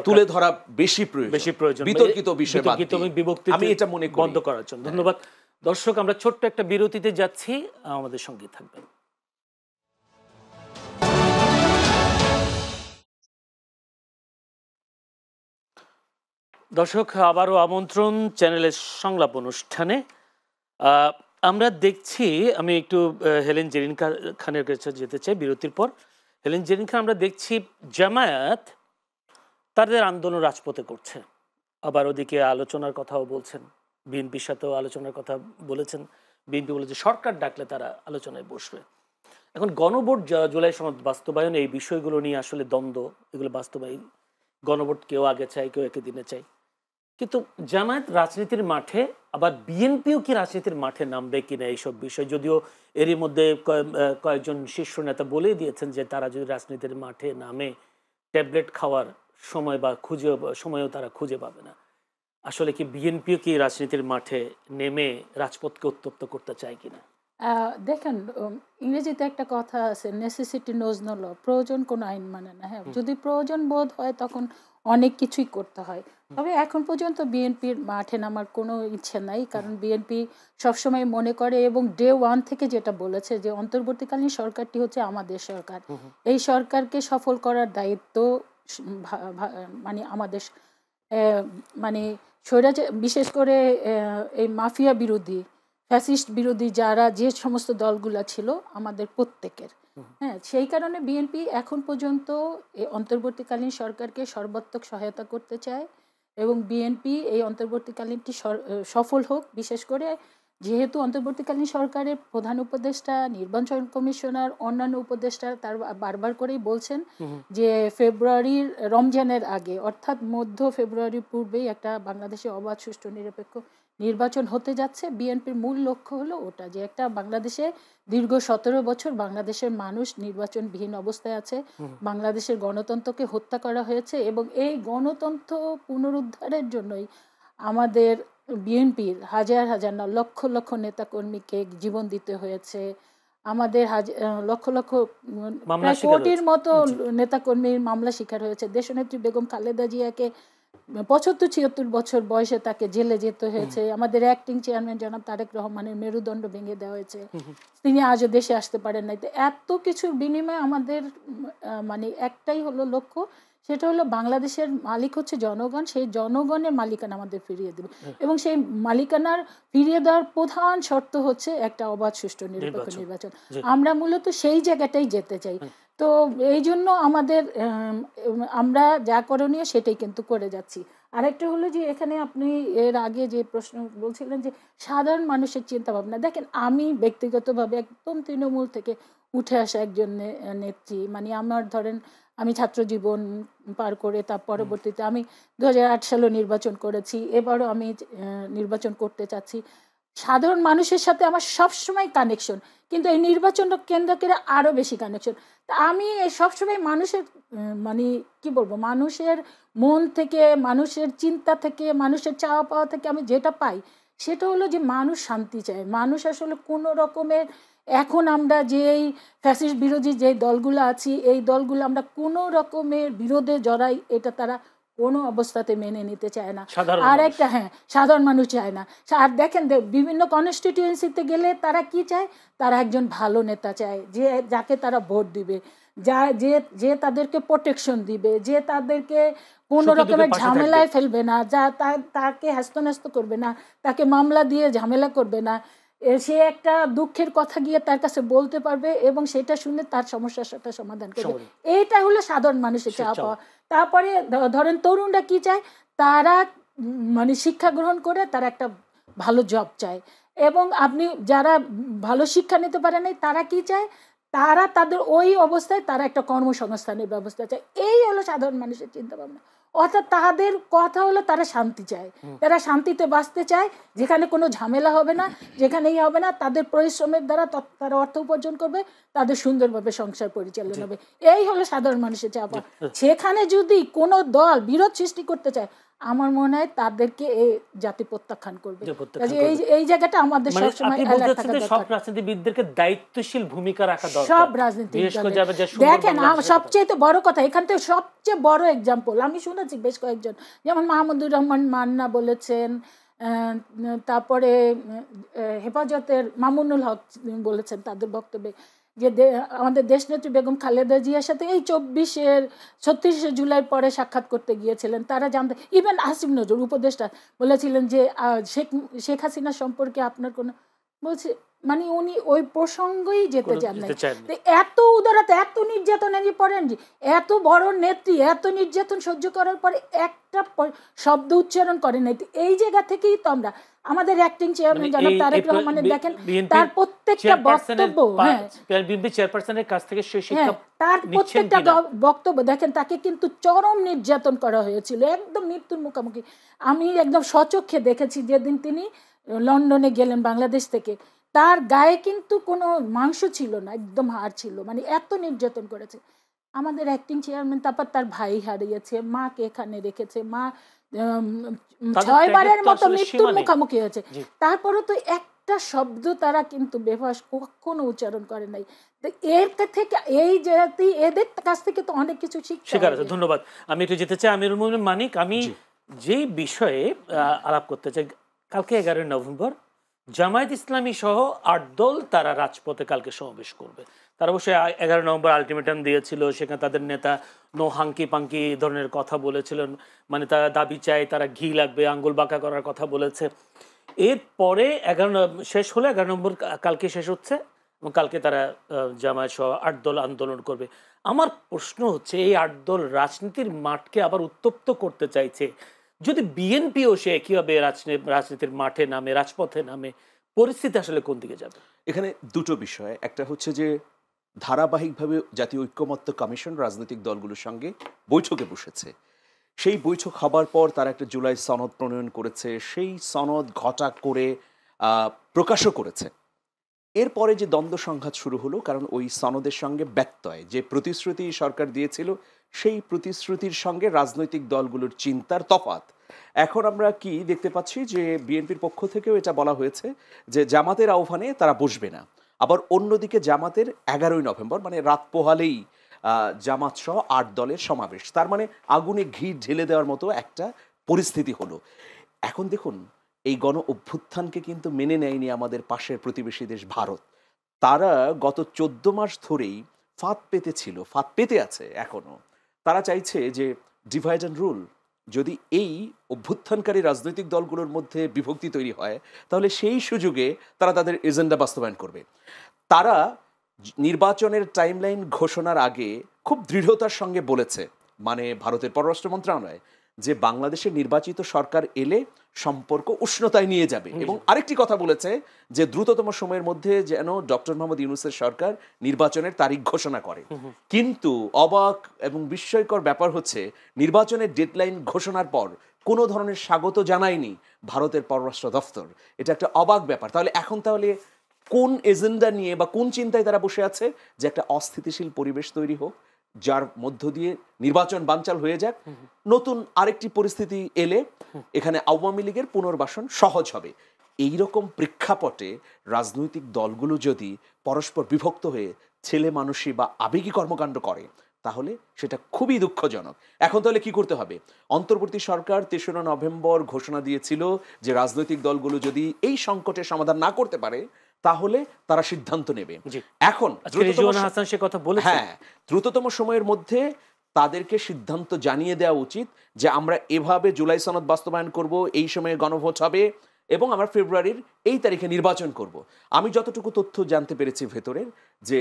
তুলে ধরা বেশি প্রয়োজন, বিতর্কিত বিষয় আমি এটা মনে করি, বন্ধ করার জন্য। ধন্যবাদ দর্শক, আমরা ছোট্ট একটা বিরতিতে যাচ্ছি, আমাদের সঙ্গে থাকবেন। দর্শক, আবারও আমন্ত্রণ চ্যানেলের সংলাপ অনুষ্ঠানে। আহ, আমরা দেখছি, আমি একটু হেলেন জেরিন খানের কাছে যেতে চাই বিরতির পর। হেলেন জেরিন খান, আমরা দেখছি জামায়াত তাদের আন্দোলন রাজপথে করছে, আবার ওদিকে আলোচনার কথাও বলছেন, বিএনপির সাথেও আলোচনার কথা বলেছেন। বিএনপি বলেছে সরকার ডাকলে তারা আলোচনায় বসবে। এখন গণভোট জুলাই সনদ বাস্তবায়ন, এই বিষয়গুলো নিয়ে আসলে দ্বন্দ্ব, এগুলো বাস্তবায়ন। গণভোট কেউ আগে চায়, কেউ একই দিনে চায়। কিন্তু জামায়াত রাজনীতির মাঠে, আবার বিএনপিও কি রাজনীতির মাঠে নামবে কিনা এইসব বিষয়, যদিও এরই মধ্যে কয়েকজন শীর্ষ নেতা বলেই দিয়েছেন যে তারা যদি রাজনীতির মাঠে নামে ট্যাবলেট খাওয়ার সময় বা সময়ও তারা খুঁজে পাবে না। আসলে কি বিএনপিও কি রাজনীতির মাঠে নেমে রাজপথকে উত্তপ্ত করতে চায় কিনা? দেখেন, ইংরেজিতে একটা কথা আছে, নেসেসিটি নোজ নো ল, প্রয়োজন কোনো আইন মানে না। হ্যাঁ, যদি প্রয়োজন বোধ হয় তখন অনেক কিছুই করতে হয়। তবে এখন পর্যন্ত বিএনপির মাঠে নামার কোনো ইচ্ছে নাই, কারণ বিএনপি সবসময় মনে করে এবং ডে ওয়ান থেকে যেটা বলেছে যে অন্তর্বর্তীকালীন সরকারটি হচ্ছে আমাদের সরকার, এই সরকারকে সফল করার দায়িত্ব মানে আমাদের, মানে স্বৈরাচার, বিশেষ করে এই মাফিয়া বিরোধী, ফ্যাসিস্ট বিরোধী যারা যে সমস্ত দলগুলো ছিল আমাদের প্রত্যেকের। হ্যাঁ, সেই কারণে বিএনপি এখন পর্যন্ত এই অন্তর্বর্তীকালীন সরকারকে সর্বাত্মক সহায়তা করতে চায় এবং বিএনপি এই অন্তর্বর্তীকালীনটি সফল হোক। বিশেষ করে যেহেতু অন্তর্বর্তীকালীন সরকারের প্রধান উপদেষ্টা, নির্বাচন কমিশনার, অন্যান্য উপদেষ্টা তার বারবার করেই বলছেন যে ফেব্রুয়ারির রমজানের আগে, অর্থাৎ মধ্য ফেব্রুয়ারির পূর্বেই একটা বাংলাদেশে অবাধ, সুষ্ঠু, নিরপেক্ষ নির্বাচন হতে যাচ্ছে। বিএনপির মূল লক্ষ্য হলো ওটা, যে একটা বাংলাদেশে দীর্ঘ 17 বছর বাংলাদেশের মানুষ নির্বাচনবিহীন অবস্থায় আছে, বাংলাদেশের গণতন্ত্রকে হত্যা করা হয়েছে এবং এই গণতন্ত্র পুনরুদ্ধারের জন্যই আমাদের বিএনপির হাজার হাজার না লক্ষ লক্ষ নেতাকর্মীকে জীবন দিতে হয়েছে। আমাদের লক্ষ লক্ষ, প্রায় কোটির মতো নেতাকর্মীর মামলা শিকার হয়েছে। দেশনেত্রী বেগম খালেদা জিয়াকে 75-76 বছর বয়সে তাকে জেলে যেতে হয়েছে। আমাদের অ্যাক্টিং চেয়ারম্যান জনাব তারেক রহমানের মেরুদণ্ড ভেঙে দেওয়া হয়েছে, তিনি আজও দেশে আসতে পারেন নাই। তো এত কিছুর বিনিময়ে আমাদের মানে একটাই হলো লক্ষ্য, সেটা হলো বাংলাদেশের মালিক হচ্ছে জনগণ, সেই জনগণের মালিকানা আমাদের ফিরিয়ে দেবে এবং সেই মালিকানার ফিরিয়ে দেওয়ার প্রধান শর্ত হচ্ছে একটা অবাধ, সুষ্ঠু, নিরপেক্ষ নির্বাচন। আমরা মূলত সেই জায়গাটাই যেতে চাই। তো এই জন্য আমাদের আমরা যা করণীয় সেটাই কিন্তু করে যাচ্ছি। আরেকটা হলো যে এখানে আপনি এর আগে যে প্রশ্ন বলছিলেন যে সাধারণ মানুষের চিন্তা ভাবনা, দেখেন আমি ব্যক্তিগতভাবে একদম তৃণমূল থেকে উঠে আসা একজন নেত্রী। মানে আমার ধরেন আমি ছাত্র জীবন পার করে তার পরবর্তীতে আমি 2008 সালে নির্বাচন করেছি, এবারও আমি নির্বাচন করতে চাচ্ছি। সাধারণ মানুষের সাথে আমার সবসময় কানেকশন, কিন্তু এই নির্বাচনটা কেন্দ্র করে আরও বেশি কানেকশন। তা আমি সবসময় মানুষের মানে কি বলবো, মানুষের মন থেকে, মানুষের চিন্তা থেকে, মানুষের চাওয়া পাওয়া থেকে আমি যেটা পাই সেটা হলো যে মানুষ শান্তি চায়। মানুষ আসলে কোনো রকমের, এখন আমরা যেই ফ্যাসিস্ট বিরোধী যেই দলগুলো আছি, এই দলগুলো আমরা কোনো রকমের বিরোধে জড়াই, এটা তারা কোনো অবস্থাতে মেনে নিতে চায় না। আর একটা, হ্যাঁ, সাধারণ মানুষ চায় না। আর দেখেন বিভিন্ন কনস্টিটিউয়েন্সিতে গেলে তারা কি চায়, তারা একজন ভালো নেতা চায়, যে যাকে তারা ভোট দিবে, যে তাদেরকে প্রোটেকশন দিবে, যে তাদেরকে কোনো রকমের ঝামেলায় ফেলবে না, যা তাকে হ্যাস্ত করবে না, তাকে মামলা দিয়ে ঝামেলা করবে না, সে একটা দুঃখের কথা গিয়ে তার কাছে বলতে পারবে এবং সেটা শুনে তার সমস্যার সাথে সমাধান করবে। এইটা হলো সাধারণ মানুষের চাওয়া পাওয়া। তারপরে ধরেন তরুণরা কি চায়, তারা মানে শিক্ষা গ্রহণ করে তারা একটা ভালো জব চায় এবং আপনি যারা ভালো শিক্ষা নিতে পারে নাই তারা কি চায়, তারা তাদের ওই অবস্থায় তারা একটা কর্মসংস্থানের ব্যবস্থা চায়। এই হলো সাধারণ মানুষের চিন্তা ভাবনা। অর্থাৎ তাদের কথা হলো তারা শান্তি চায়, তারা শান্তিতে বাঁচতে চায়, যেখানে কোনো ঝামেলা হবে না, যেখানেই হবে না, তাদের পরিশ্রমের দ্বারা তারা অর্থ উপার্জন করবে, তাদের সুন্দরভাবে সংসার পরিচালনা হবে। এই হলো সাধারণ মানুষের চাপা। সেখানে যদি কোনো দল বিরোধ সৃষ্টি করতে চায়, আমার মনে হয় তাদেরকে এই জাতি প্রত্যাখ্যান করবে। এই জায়গাটা আমাদের সবসময় সব রাজনীতিবিদদেরকে দায়িত্বশীল ভূমিকা রাখা দরকার। সব রাজনীতি দেখেন, সবচেয়ে বড় কথা এখান থেকে সবচেয়ে বড় এক্সাম্পল আমি শুনেছি বেশ কয়েকজন, যেমন মাহমুদুর রহমান মান্না বলেছেন, তারপরে হেফাজতের মামুনুল হক বলেছেন তাদের বক্তব্যে যে আমাদের দেশনেত্রী বেগম খালেদা জিয়ার সাথে এই 36শে জুলাই পরে সাক্ষাৎ করতে গিয়েছিলেন, তারা জানতে, ইভেন আসিফ নজরুল উপদেষ্টা বলেছিলেন যে শেখ হাসিনা সম্পর্কে আপনার কোনো, বলছে মানে উনি ওই প্রসঙ্গই যেতে চান নাই। এত উদারতা, এত নির্যাতনের পড়েন যে এত বড় নেত্রী এত নির্যাতন সহ্য করার পরে একটা শব্দ উচ্চারণ করে নাই। এই জায়গা থেকেই তো আমরা আমাদের অ্যাক্টিং চেয়ারম্যান জনাব তারেক রহমানের দেখেন তার প্রত্যেকটা বক্তব্য, চেয়ারপারসনের কাছ থেকে তার প্রত্যেকটা বক্তব্য দেখেন, তাকে কিন্তু চরম নির্যাতন করা হয়েছিল, একদম মৃত্যুর মুখোমুখি। আমি একদম স্বচক্ষে দেখেছি যেদিন তিনি লন্ডনে গেলেন বাংলাদেশ থেকে, তার গায়ে কিন্তু কোনো মাংস ছিল না, একদম হাড় ছিল, মানে এত নির্যাতন করেছে আমাদের অ্যাক্টিং চেয়ারম্যান। তারপর তার ভাই হারিয়েছে, মাকে এখানে রেখেছে, মা 6 বারের মতো মৃত্যুর মুখোমুখি হয়েছে, তারপরে তো একটা শব্দ তারা কিন্তু বেফাস কখনো উচ্চারণ করে নাই। এর থেকে এই জাতি এদের কাছ থেকে তো অনেক কিছু শিক্ষা। ধন্যবাদ। আমি একটু যেতে চাই আমিরুল মুমিন মানিক, আমি যেই বিষয়ে আলাপ করতে চাই, কালকে 11 নভেম্বর জামায়াত ইসলামী সহ 8 দল তারা রাজপথে কালকে সমাবেশ করবে। তারা অবশ্যই 11 নভেম্বর আলটিমেটাম দিয়েছিল, সেখানে তাদের নেতা নো হাঙ্কি পাঙ্কি ধরনের কথা বলেছিলেন, মানে তারা দাবি চায়, তারা ঘি লাগবে, আঙ্গুল বাঁকা করার কথা বলেছে। এরপরে 11 শেষ হলে 11 নম্বর কালকে শেষ হচ্ছে এবং কালকে তারা জামায়াত সহ 8 দল আন্দোলন করবে। আমার প্রশ্ন হচ্ছে, এই 8 দল রাজনীতির মাঠকে আবার উত্তপ্ত করতে চাইছে, যদি বিএনপিও সে একইভাবে রাজনীতির মাঠে নামে, রাজপথে নামে, পরিস্থিতি আসলে কোন দিকে যাবে? এখানে দুটো বিষয়, একটা হচ্ছে যে ধারাবাহিকভাবে জাতীয় ঐক্যমত্য কমিশন রাজনৈতিক দলগুলোর সঙ্গে বৈঠকে বসেছে, সেই বৈঠক হবার পর তারা একটা জুলাই সনদ প্রণয়ন করেছে, সেই সনদ ঘটা করে প্রকাশও করেছে। এরপরে যে দ্বন্দ্ব সংঘাত শুরু হলো, কারণ ওই সনদের সঙ্গে ব্যত্যয়, যে প্রতিশ্রুতি সরকার দিয়েছিল সেই প্রতিশ্রুতির সঙ্গে রাজনৈতিক দলগুলোর চিন্তার তফাৎ। এখন আমরা কি দেখতে পাচ্ছি যে বিএনপির পক্ষ থেকেও এটা বলা হয়েছে যে জামাতের আহ্বানে তারা বসবে না। আবার অন্যদিকে জামাতের 11 নভেম্বর মানে রাত পোহালেই জামাত সহ 8 দলের সমাবেশ, তার মানে আগুনে ঘি ঢেলে দেওয়ার মতো একটা পরিস্থিতি হলো। এখন দেখুন, এই গণ অভ্যুত্থানকে কিন্তু মেনে নেয়নি আমাদের পাশের প্রতিবেশী দেশ ভারত। তারা গত 14 মাস ধরেই ফাঁদ পেতেছিল, ফাঁদ পেতে আছে এখনো। তারা চাইছে যে ডিভাইড অ্যান্ড রুল, যদি এই অভ্যুত্থানকারী রাজনৈতিক দলগুলোর মধ্যে বিভক্তি তৈরি হয় তাহলে সেই সুযোগে তারা তাদের এজেন্ডা বাস্তবায়ন করবে। তারা নির্বাচনের টাইমলাইন ঘোষণার আগে খুব দৃঢ়তার সঙ্গে বলেছে, মানে ভারতের পররাষ্ট্র মন্ত্রণালয়, যে বাংলাদেশের নির্বাচিত সরকার এলে সম্পর্ক উষ্ণতায় নিয়ে যাবে। এবং আরেকটি কথা বলেছে যে দ্রুততম সময়ের মধ্যে যেন ডক্টর মোহাম্মদ ইউনূসের সরকার নির্বাচনের তারিখ ঘোষণা করে। কিন্তু অবাক এবং বিস্ময়কর ব্যাপার হচ্ছে, নির্বাচনের ডেডলাইন ঘোষণার পর কোনো ধরনের স্বাগত জানায়নি ভারতের পররাষ্ট্র দফতর। এটা একটা অবাক ব্যাপার। তাহলে এখন কোন এজেন্ডা নিয়ে বা কোন চিন্তায় তারা বসে আছে? যে একটা অস্থিতিশীল পরিবেশ তৈরি হোক, যার মধ্য দিয়ে নির্বাচন বানচাল হয়ে যাক, নতুন আরেকটি পরিস্থিতি এলে এখানে আওয়ামী লীগের পুনর্বাসন সহজ হবে। এইরকম প্রেক্ষাপটে রাজনৈতিক দলগুলো যদি পরস্পর বিভক্ত হয়ে ছেলে মানুষই বা আবেগী কর্মকাণ্ড করে তাহলে সেটা খুবই দুঃখজনক। এখন তাহলে কি করতে হবে? অন্তর্বর্তী সরকার 23 নভেম্বর ঘোষণা দিয়েছিল যে রাজনৈতিক দলগুলো যদি এই সংকটের সমাধান না করতে পারে তাহলে তারা সিদ্ধান্ত নেবে। এখন দ্রুততম সময়ের মধ্যে তাদেরকে সিদ্ধান্ত জানিয়ে দেওয়া উচিত যে আমরা এভাবে জুলাই সনদ বাস্তবায়ন করব, এই সময়ে গণভোট হবে এবং আমরা ফেব্রুয়ারির এই তারিখে নির্বাচন করব। আমি যতটুকু তথ্য জানতে পেরেছি ভেতরের, যে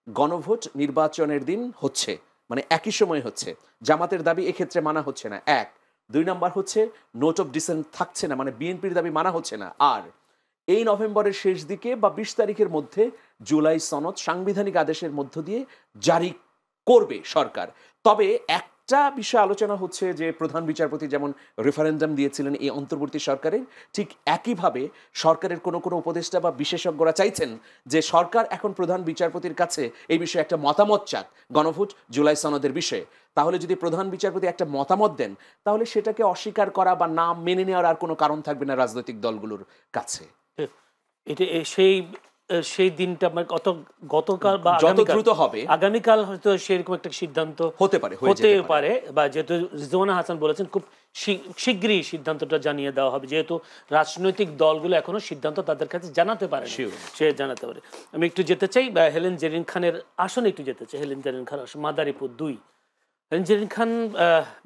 গণভোট নির্বাচনের দিন হচ্ছে, মানে একই সময় হচ্ছে। জামাতের দাবি এক্ষেত্রে মানা হচ্ছে না, 1। 2 নম্বর হচ্ছে নোট অফ ডিসেন্ট থাকছে না, মানে বিএনপির দাবি মানা হচ্ছে না। আর এই নভেম্বরের শেষ দিকে বা 20 তারিখের মধ্যে জুলাই সনদ সাংবিধানিক আদেশের মধ্য দিয়ে জারি করবে সরকার। তবে একটা বিষয় আলোচনা হচ্ছে যে প্রধান বিচারপতি যেমন রেফারেন্ডাম দিয়েছিলেন এই অন্তর্বর্তী সরকারের, ঠিক একইভাবে সরকারের কোনো উপদেষ্টা বা বিশেষজ্ঞরা চাইছেন যে সরকার এখন প্রধান বিচারপতির কাছে এই বিষয়ে একটা মতামত চাক গণভোট জুলাই সনদের বিষয়ে। তাহলে যদি প্রধান বিচারপতি একটা মতামত দেন তাহলে সেটাকে অস্বীকার করা বা না মেনে নেওয়ার আর কোনো কারণ থাকবে না রাজনৈতিক দলগুলোর কাছে। এটা সেই সেই দিনটা মানে গতকাল বা যত দ্রুত হবে আগামীকাল হয়তো সেরকম একটা সিদ্ধান্ত হতে পারে, হতে পারে, বা যেহেতু রিজওয়ানা হাসান বলেছেন খুব শীঘ্রই সিদ্ধান্তটা জানিয়ে দেওয়া হবে, যেহেতু রাজনৈতিক দলগুলো এখনো সিদ্ধান্ত তাদের কাছে জানাতে পারে, সে জানাতে পারে। আমি একটু যেতে চাই হেলেন জেরিন খানের আসনে একটু যেতে চাই। হেলেন জেরিন খান আসন মাদারীপুর 2। হেলেন জেরিন খান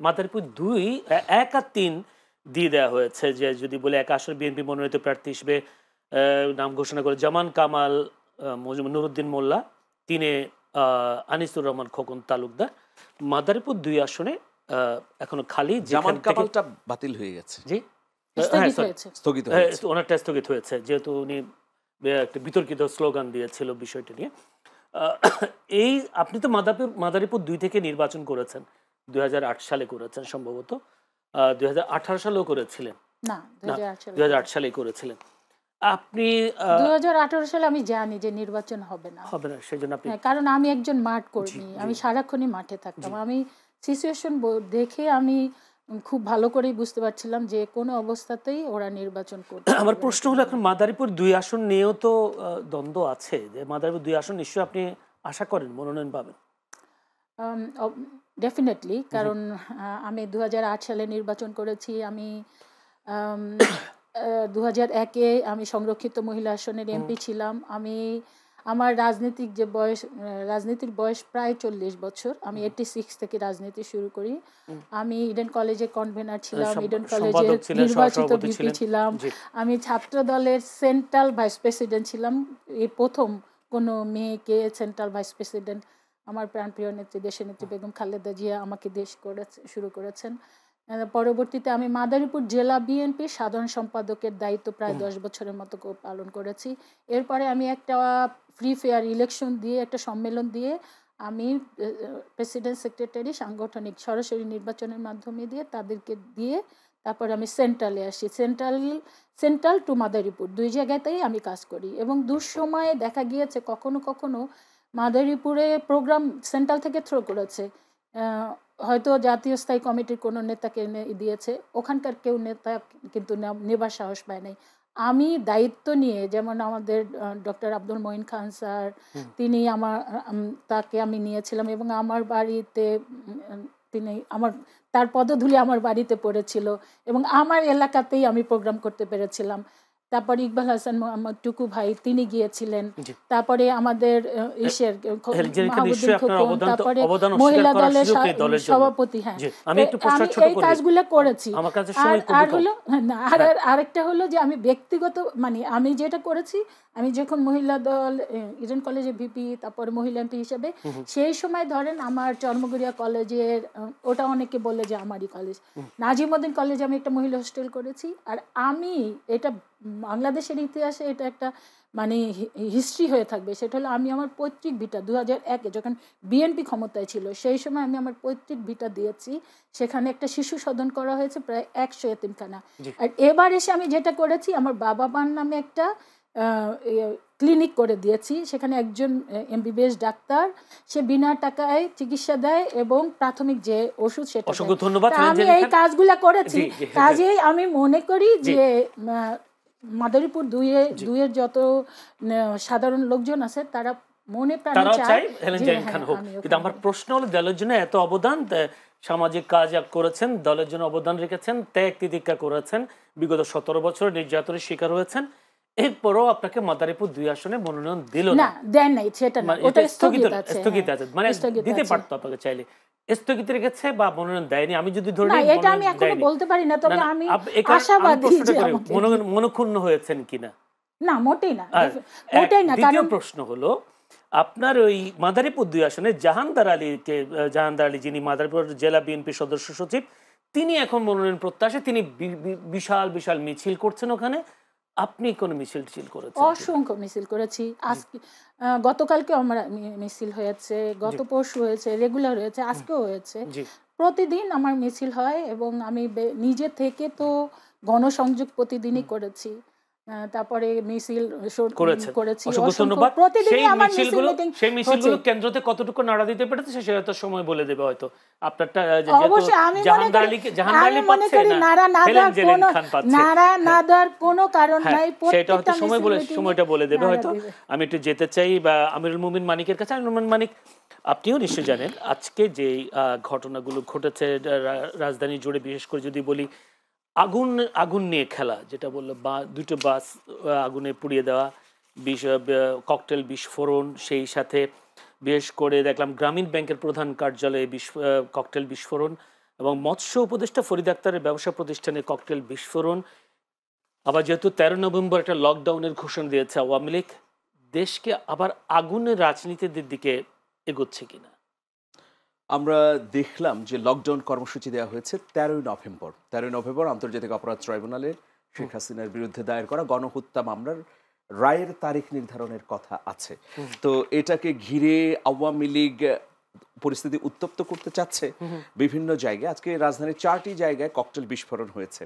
মাদারীপুর 2 1 আর 3 দিয়ে দেওয়া হয়েছে, যে যদি বলে এক আসন বিএনপি মনোনীত প্রার্থী হিসেবে নাম ঘোষণা করে জামান কামাল, নুরুদ্দিন মোল্লা, 3 আনিসুর রহমান খোকন তালুকদার। মাদারীপুর 2 আসনে এখনো খালি, জামান কামালটা বাতিল হয়ে গেছে, জি স্থগিত হয়েছে, ওনারটা স্থগিত হয়েছে, যেহেতু উনি একটা বিতর্কিত স্লোগান দিয়েছিল বিষয়টি নিয়ে। এই আপনি তো মাদারীপুর 2 থেকে নির্বাচন করেছেন, 2008 সালে করেছেন সম্ভবত, 2018 সালেও করেছিলেন, না 2008 সালে করেছিলেন আপনি। 2018 সালে আমি জানি যে নির্বাচন হবে না, সেজন্য আপনি, কারণ আমি একজন মাঠ কর্মী, আমি সারাক্ষণই মাঠে থাকতাম। আমি সিচুয়েশন দেখে আমি খুব ভালো করেই বুঝতে পারছিলাম যে কোনো অবস্থাতেই ওরা নির্বাচন করবে। আমার প্রশ্ন হলো, এখন মাদারীপুর 2 আসন নিয়েও তো দ্বন্দ্ব আছে, যে মাদারীপুর 2 আসন নিশ্চয়ই আপনি আশা করেন মনোনয়ন পাবেন? ডেফিনেটলি, কারণ আমি 2008 সালে নির্বাচন করেছি। আমি 2001-এ আমি সংরক্ষিত মহিলা আসনের এমপি ছিলাম। আমার রাজনীতির বয়স প্রায় 40 বছর। আমি 86 থেকে রাজনীতি শুরু করি। আমি ইডেন কলেজে কনভেনার ছিলাম, ইডেন কলেজে নির্বাচিত ভিপি ছিলাম, আমি ছাত্র দলের সেন্ট্রাল ভাইস প্রেসিডেন্ট ছিলাম। এই প্রথম কোনো মেয়েকে সেন্ট্রাল ভাইস প্রেসিডেন্ট আমার প্রাণপ্রিয় নেত্রী দেশনেত্রী বেগম খালেদা জিয়া আমাকে শুরু করেছেন। পরবর্তীতে আমি মাদারীপুর জেলা বিএনপির সাধারণ সম্পাদকের দায়িত্ব প্রায় 10 বছরের মতো পালন করেছি। এরপরে আমি একটা ফ্রি ফেয়ার ইলেকশন দিয়ে, একটা সম্মেলন দিয়ে আমি প্রেসিডেন্ট সেক্রেটারি সাংগঠনিক সরাসরি নির্বাচনের মাধ্যমে দিয়ে তাদেরকে দিয়ে তারপরে আমি সেন্ট্রালে আসি। সেন্ট্রাল টু মাদারীপুর 2 জায়গাতেই আমি কাজ করি, এবং দুঃসময়ে দেখা গিয়েছে কখনো কখনো মাদারীপুরে প্রোগ্রাম সেন্ট্রাল থেকে থ্রো করেছে, হয়তো জাতীয় স্থায়ী কমিটির কোনো নেতাকে দিয়েছে, ওখানকার কেউ নেতা কিন্তু নেবার সাহস পায় নাই। আমি দায়িত্ব নিয়ে, যেমন আমাদের ডক্টর আব্দুল মঈন খান স্যার, তাকে আমি নিয়েছিলাম, এবং আমার বাড়িতে তার পদধূলি আমার বাড়িতে পড়েছিল, এবং আমার এলাকাতেই আমি প্রোগ্রাম করতে পেরেছিলাম। তারপরে ইকবাল হাসান মোহাম্মদ টুকু ভাই, তিনি গিয়েছিলেন। তারপরে আমাদের তারপরে মহিলা দলের সভাপতি। হ্যাঁ, আমি এই কাজগুলো করেছি। আর হলো আরেকটা হলো যে আমি ব্যক্তিগত আমি যেটা করেছি, আমি যখন মহিলা দল ইডেন কলেজে ভিপি, তারপরে মহিলা এমপি হিসেবে, সেই সময় ধরেন আমার চর্মগুড়িয়া কলেজের, ওটা অনেকে বলে যে আমারই কলেজ, নাজিমউদ্দিন কলেজে আমি একটা মহিলা হোস্টেল করেছি। আর আমি এটা বাংলাদেশের ইতিহাসে এটা একটা হিস্ট্রি হয়ে থাকবে। সেটা হলো আমি আমার পৈতৃক ভিটা 2001-এ যখন বিএনপি ক্ষমতায় ছিল, সেই সময় আমি আমার পৈতৃক ভিটা দিয়েছি। সেখানে একটা শিশু সদন করা হয়েছে, প্রায় 100 এতিমখানা। আর এবার এসে আমি যেটা করেছি, আমার বাবা মার নামে একটা ক্লিনিক করে দিয়েছি। সেখানে একজন এমবিবিএস ডাক্তার, সে বিনা টাকায় চিকিৎসা দেয় এবং প্রাথমিক যে ওষুধ সেটা। আমি এই কাজগুলা করেছি। কাজেই আমি মনে করি যে মাদারীপুর 2-এর যত সাধারণ লোকজন আছে তারা মনে প্রাণে চায় হেলেন জেরিন খান হোক। কিন্তু আমার প্রশ্ন হলো, দলের জন্য এত অবদান, সামাজিক কাজ করেছেন, দলের জন্য অবদান রেখেছেন, ত্যাগ তিতিক্ষা করেছেন, বিগত 17 বছর নির্যাতনের শিকার হয়েছেন, এরপরও আপনাকে মাদারীপুর 2 আসনে মনোনয়ন দিল না? দেন নাই, সেটা না, ওটা স্থগিত আছে। দিতে পারতো আপনাকে চাইলে, স্থগিত রেখেছে বা মনোনয়ন দেয়নি। আমি যদি ধরি এটা আমি এখনো বলতে পারি না, তবে আমি আশাবাদী যে মনোক্ষুণ্ণ হয়েছেন কিনা। না, মোটেই না, মোটেই না। দ্বিতীয় প্রশ্ন হলো, আপনার ওই মাদারীপুর 2 আসনে জাহানদার আলী, যিনি মাদারীপুর জেলা বিএনপি সদস্য সচিব, তিনি এখন মনোনয়ন প্রত্যাশী। তিনি বিশাল বিশাল মিছিল করছেন ওখানে। আপনি কোন মিছিল করেছেন? অসংখ্য মিছিল করেছি। আজকে গতকালকে আমার মিছিল হয়েছে, গত পরশু হয়েছে, রেগুলার হয়েছে, আজকেও হয়েছে। প্রতিদিন আমার মিছিল হয়, এবং আমি নিজে থেকে তো গণসংযোগ প্রতিদিনই করেছি। তারপরে মিছিল করেছেন। করেছি, অসংখ্য অসংখ্য ধন্যবাদ। প্রতিদিনই সেই আমার মিছিল মিছিলগুলো মিটিং সেই মিছিলগুলো হচ্ছে। কেন্দ্রতে কতটুকু নাড়া দিতে পেরেছে সেটা তো সময় বলে দেবে হয়তো। আপনারটা অবশ্যই আমি মনে করি, জাহাঙ্গীর আলী পাচ্ছে করি না নাড়া না হেলেন দেওয়ার জেরিন কোনো খান পাচ্ছে। নাড়া না দেওয়ার কোনো কারণ হ্যাঁ, নাই। সেটা হয়তো প্রত্যেকটা সময় মিছিল বলে মিটিং সময়টা বলে দেবে নাড়া হয়তো। দেবে। আমি একটু যেতে চাই বা আমিরুল মুমিন মানিকের কাছে। আমিরুল মুমিন মানিক, আপনিও নিশ্চয়ই জানেন আজকে যে ঘটনাগুলো ঘটেছে রাজধানী জুড়ে, বিশেষ করে যদি বলি আগুন আগুন নিয়ে খেলা, যেটা বললো দুটো বাস আগুনে পুড়িয়ে দেওয়া, ককটেল বিস্ফোরণ, সেই সাথে বিশেষ করে দেখলাম গ্রামীণ ব্যাংকের প্রধান কার্যালয়ে ককটেল বিস্ফোরণ, এবং মৎস্য উপদেষ্টা ফরিদ আক্তারের ব্যবসা প্রতিষ্ঠানে ককটেল বিস্ফোরণ। আবার যেহেতু 13 নভেম্বর একটা লকডাউনের ঘোষণা দিয়েছে আওয়ামী লীগ, দেশকে আবার আগুনের রাজনীতির দিকে এগোচ্ছে কিনা? আমরা দেখলাম যে লকডাউন কর্মসূচি দেওয়া হয়েছে 13ই নভেম্বর। 13ই নভেম্বর আন্তর্জাতিক অপরাধ ট্রাইব্যুনালে শেখ হাসিনার বিরুদ্ধে দায়ের করা গণহত্যা মামলার রায়ের তারিখ নির্ধারণের কথা আছে। তো এটাকে ঘিরে আওয়ামী লীগ পরিস্থিতি উত্তপ্ত করতে চাচ্ছে বিভিন্ন জায়গায়। আজকে রাজধানীর 4টি জায়গায় ককটেল বিস্ফোরণ হয়েছে।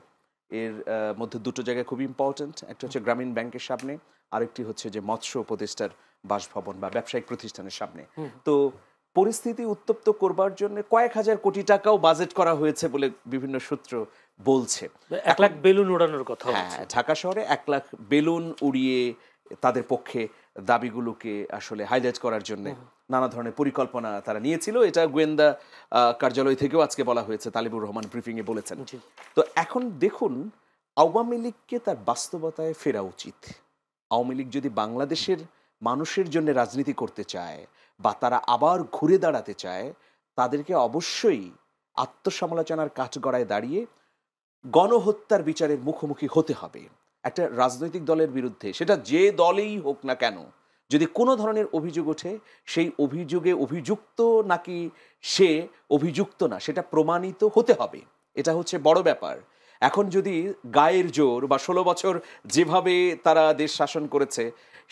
এর মধ্যে দুটো জায়গায় খুব ইম্পর্টেন্ট, একটা হচ্ছে গ্রামীণ ব্যাংকের সামনে, আরেকটি হচ্ছে যে মৎস্য উপদেষ্টার বাসভবন বা ব্যবসায়িক প্রতিষ্ঠানের সামনে। তো পরিস্থিতি উত্তপ্ত করবার জন্য কয়েক হাজার কোটি টাকাও বাজেট করা হয়েছে বলে বিভিন্ন সূত্র বলছে। 1 লাখ বেলুন উড়ানোর কথা হচ্ছে। হ্যাঁ, ঢাকা শহরে 1 লাখ বেলুন উড়িয়ে তাদের পক্ষে দাবিগুলোকে আসলে হাইলাইট করার জন্য নানা ধরনের পরিকল্পনা তারা নিয়েছিল। এটা গোয়েন্দা কার্যালয় থেকেও আজকে বলা হয়েছে, তালিবুর রহমান ব্রিফিংয়ে বলেছেন। তো এখন দেখুন, আওয়ামী লীগকে তার বাস্তবতায় ফেরা উচিত। আওয়ামী লীগ যদি বাংলাদেশের মানুষের জন্য রাজনীতি করতে চায় বা তারা আবার ঘুরে দাঁড়াতে চায়, তাদেরকে অবশ্যই আত্মসমালোচনার কাঠগড়ায় দাঁড়িয়ে গণহত্যার বিচারের মুখোমুখি হতে হবে। একটা রাজনৈতিক দলের বিরুদ্ধে, সেটা যে দলেই হোক না কেন, যদি কোনো ধরনের অভিযোগ ওঠে, সেই অভিযোগে অভিযুক্ত নাকি সে অভিযুক্ত না সেটা প্রমাণিত হতে হবে। এটা হচ্ছে বড় ব্যাপার। এখন যদি গায়ের জোর বা 16 বছর যেভাবে তারা দেশ শাসন করেছে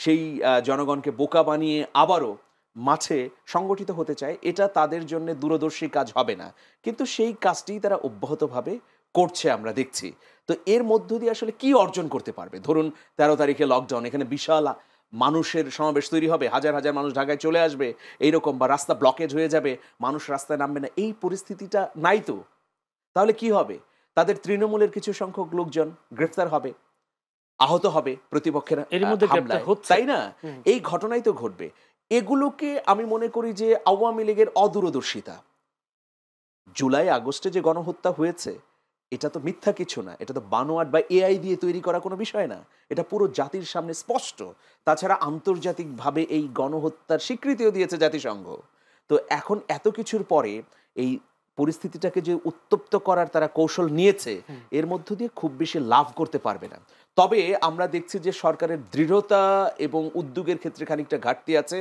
সেই জনগণকে বোকা বানিয়ে আবারও মাঠে সংগঠিত হতে চায়, এটা তাদের জন্য দূরদর্শী কাজ হবে না। কিন্তু সেই কাজটি তারা অব্যাহতভাবে করছে আমরা দেখছি। তো এর মধ্য দিয়ে আসলে কি অর্জন করতে পারবে? ধরুন 13 তারিখে লকডাউন, এখানে বিশাল মানুষের সমাবেশ তৈরি হবে, হাজার হাজার মানুষ ঢাকায় চলে আসবে এইরকম, বা রাস্তা ব্লকেজ হয়ে যাবে, মানুষ রাস্তায় নামবে না, এই পরিস্থিতিটা নাই তো। তাহলে কি হবে? তাদের তৃণমূলের কিছু সংখ্যক লোকজন গ্রেফতার হবে, আহত হবে প্রতিপক্ষের এর মধ্যে হামলায়, তাই না? এই ঘটনাই তো ঘটবে। এগুলোকে আমি মনে করি যে আওয়ামী লীগের অদূরদর্শিতা। জুলাই আগস্টে যে গণহত্যা হয়েছে এটা তো মিথ্যা কিছু না, এটা তো বানোয়াট বা এআই দিয়ে তৈরি করা কোনো বিষয় না, এটা পুরো জাতির সামনে স্পষ্ট। তাছাড়া আন্তর্জাতিকভাবে এই গণহত্যার স্বীকৃতিও দিয়েছে জাতিসংঘ। তো এখন এত কিছুর পরে এই পরিস্থিতিটাকে যে উত্তপ্ত করার তারা কৌশল নিয়েছে, এর মধ্য দিয়ে খুব বেশি লাভ করতে পারবে না। তবে আমরা দেখছি যে সরকারের দৃঢ়তা এবং উদ্যোগের ক্ষেত্রে খানিকটা ঘাটতি আছে।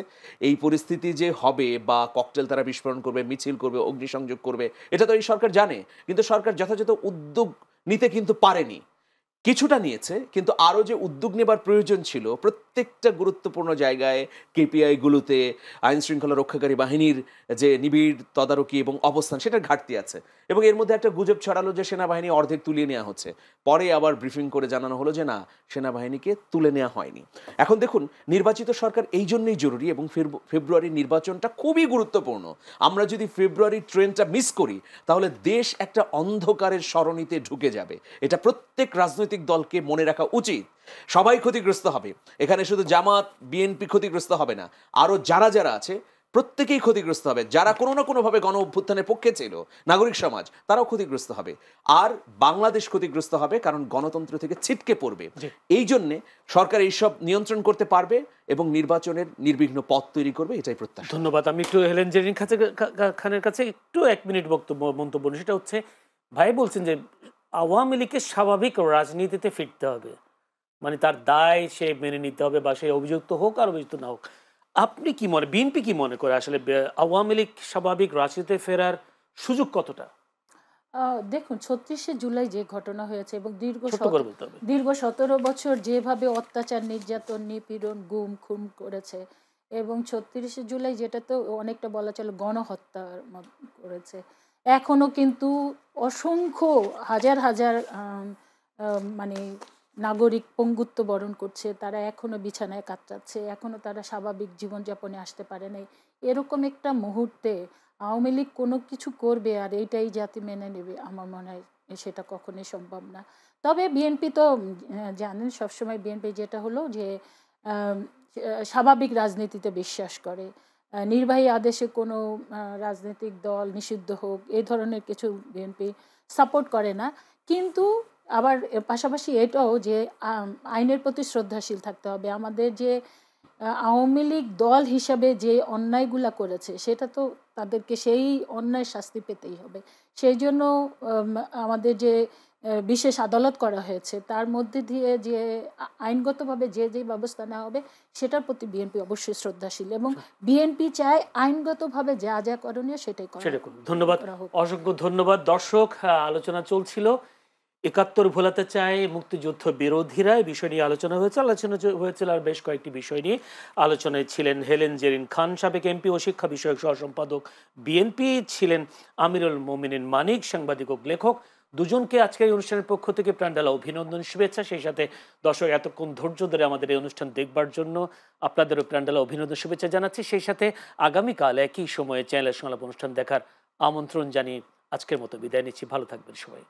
এই পরিস্থিতি যে হবে বা ককটেল তারা বিস্ফোরণ করবে, মিছিল করবে, অগ্নিসংযোগ করবে, এটা তো এই সরকার জানে, কিন্তু সরকার যথাযথ উদ্যোগ নিতে কিন্তু পারেনি। কিছুটা নিয়েছে, কিন্তু আরও যে উদ্যোগ নেবার প্রয়োজন ছিল প্রত্যেকটা গুরুত্বপূর্ণ জায়গায়, কেপিআইগুলোতে আইন শৃঙ্খলা রক্ষাকারী বাহিনীর যে নিবিড় তদারকি এবং অবস্থান, সেটার ঘাটতি আছে। এবং এর মধ্যে একটা গুজব ছড়ালো যে সেনাবাহিনী অর্ধেক তুলিয়ে নেওয়া হচ্ছে, পরে আবার ব্রিফিং করে জানানো হলো যে না, সেনাবাহিনীকে তুলে নেওয়া হয়নি। এখন দেখুন, নির্বাচিত সরকার এই জন্যই জরুরি এবং ফেব্রুয়ারির নির্বাচনটা খুবই গুরুত্বপূর্ণ। আমরা যদি ফেব্রুয়ারির ট্রেনটা মিস করি তাহলে দেশ একটা অন্ধকারের সরণিতে ঢুকে যাবে। এটা প্রত্যেক রাজনৈতিক দলকে মনে রাখা উচিত। সবাই ক্ষতিগ্রস্ত হবে, এখানে শুধু জামাত বিএনপি ক্ষতিগ্রস্ত হবে না, আরও যারা যারা আছে প্রত্যেকেই ক্ষতিগ্রস্ত হবে। যারা কোনো না কোনোভাবে গণ অভ্যুত্থানের পক্ষে ছিল, নাগরিক সমাজ, তারাও ক্ষতিগ্রস্ত হবে। আর বাংলাদেশ ক্ষতিগ্রস্ত হবে, কারণ গণতন্ত্র থেকে ছিটকে পড়বে। এই জন্যে সরকার এইসব নিয়ন্ত্রণ করতে পারবে এবং নির্বাচনের নির্বিঘ্ন পথ তৈরি করবে, এটাই প্রত্যাশা। ধন্যবাদ। আমি একটু হেলেন জেরিন খানের কাছে একটু 1 মিনিট মন্তব্য। সেটা হচ্ছে, ভাই বলছেন যে আওয়ামী লীগকে স্বাভাবিক রাজনীতিতে ফিরতে হবে, মানে তার দায় সে মেনে নিতে হবে, বা সে অভিযুক্ত হোক আর অভিযুক্ত না হোক। আপনি কি মনে, বিএনপি কি মনে করে আসলে আওয়ামী লীগ স্বাভাবিক রাজনীতিতে ফেরার সুযোগ কতটা? দেখুন, 36শে জুলাই যে ঘটনা হয়েছে এবং দীর্ঘ 17 বছর যেভাবে অত্যাচার, নির্যাতন, নিপীড়ন, গুম খুন করেছে, এবং 36শে জুলাই যেটা তো অনেকটা বলা চলে গণহত্যা করেছে। এখনো কিন্তু অসংখ্য হাজার হাজার মানে নাগরিক পঙ্গুত্ব বরণ করছে, তারা এখনো বিছানায় কাতরাচ্ছে, এখনো তারা স্বাভাবিক জীবনযাপনে আসতে পারে নাই, এরকম একটা মুহূর্তে আওয়ামী লীগ কোনো কিছু করবে আর এইটাই জাতি মেনে নেবে, আমার মনে হয় সেটা কখনোই সম্ভব না। তবে বিএনপি তো জানেন সবসময় বিএনপি যেটা হলো যে স্বাভাবিক রাজনীতিতে বিশ্বাস করে, নির্বাহী আদেশে কোনো রাজনৈতিক দল নিষিদ্ধ হোক এই ধরনের কিছু বিএনপি সাপোর্ট করে না। কিন্তু আবার পাশাপাশি এটাও যে আইনের প্রতি শ্রদ্ধাশীল থাকতে হবে। আমাদের যে আওয়ামী লীগ দল হিসাবে যে অন্যায়গুলা করেছে সেটা তো তাদেরকে সেই অন্যায় শাস্তি পেতেই হবে। সেই জন্য আমাদের যে বিশেষ আদালত করা হয়েছে তার মধ্যে দিয়ে যে আইনগতভাবে যে যে ব্যবস্থা নেওয়া হবে সেটার প্রতি বিএনপি অবশ্যই শ্রদ্ধাশীল এবং বিএনপি চায় আইনগতভাবে যা যা করণীয় সেটাই করা। ধন্যবাদ, অসংখ্য ধন্যবাদ। দর্শক, আলোচনা চলছিল ৭১ ভোলাতে চায় মুক্তিযুদ্ধ বিরোধীরা, এই বিষয় নিয়ে আলোচনা হয়েছিল আর বেশ কয়েকটি বিষয় নিয়ে আলোচনায় ছিলেন হেলেন জেরিন খান, সাবেক এমপি ও শিক্ষা বিষয়ক সহ সম্পাদক বিএনপি, ছিলেন আমিরুল মোমিনিন মানিক, সাংবাদিক ও লেখক। দুজনকে আজকের এই অনুষ্ঠানের পক্ষ থেকে প্রাণঢালা অভিনন্দন, শুভেচ্ছা। সেই সাথে দর্শক এতক্ষণ ধৈর্য ধরে আমাদের এই অনুষ্ঠান দেখবার জন্য আপনাদেরও প্রাণঢালা অভিনন্দন, শুভেচ্ছা জানাচ্ছি। সেই সাথে আগামীকাল একই সময়ে চ্যানেলের সংলাপ অনুষ্ঠান দেখার আমন্ত্রণ জানিয়ে আজকের মতো বিদায় নিচ্ছি। ভালো থাকবেন সবাই।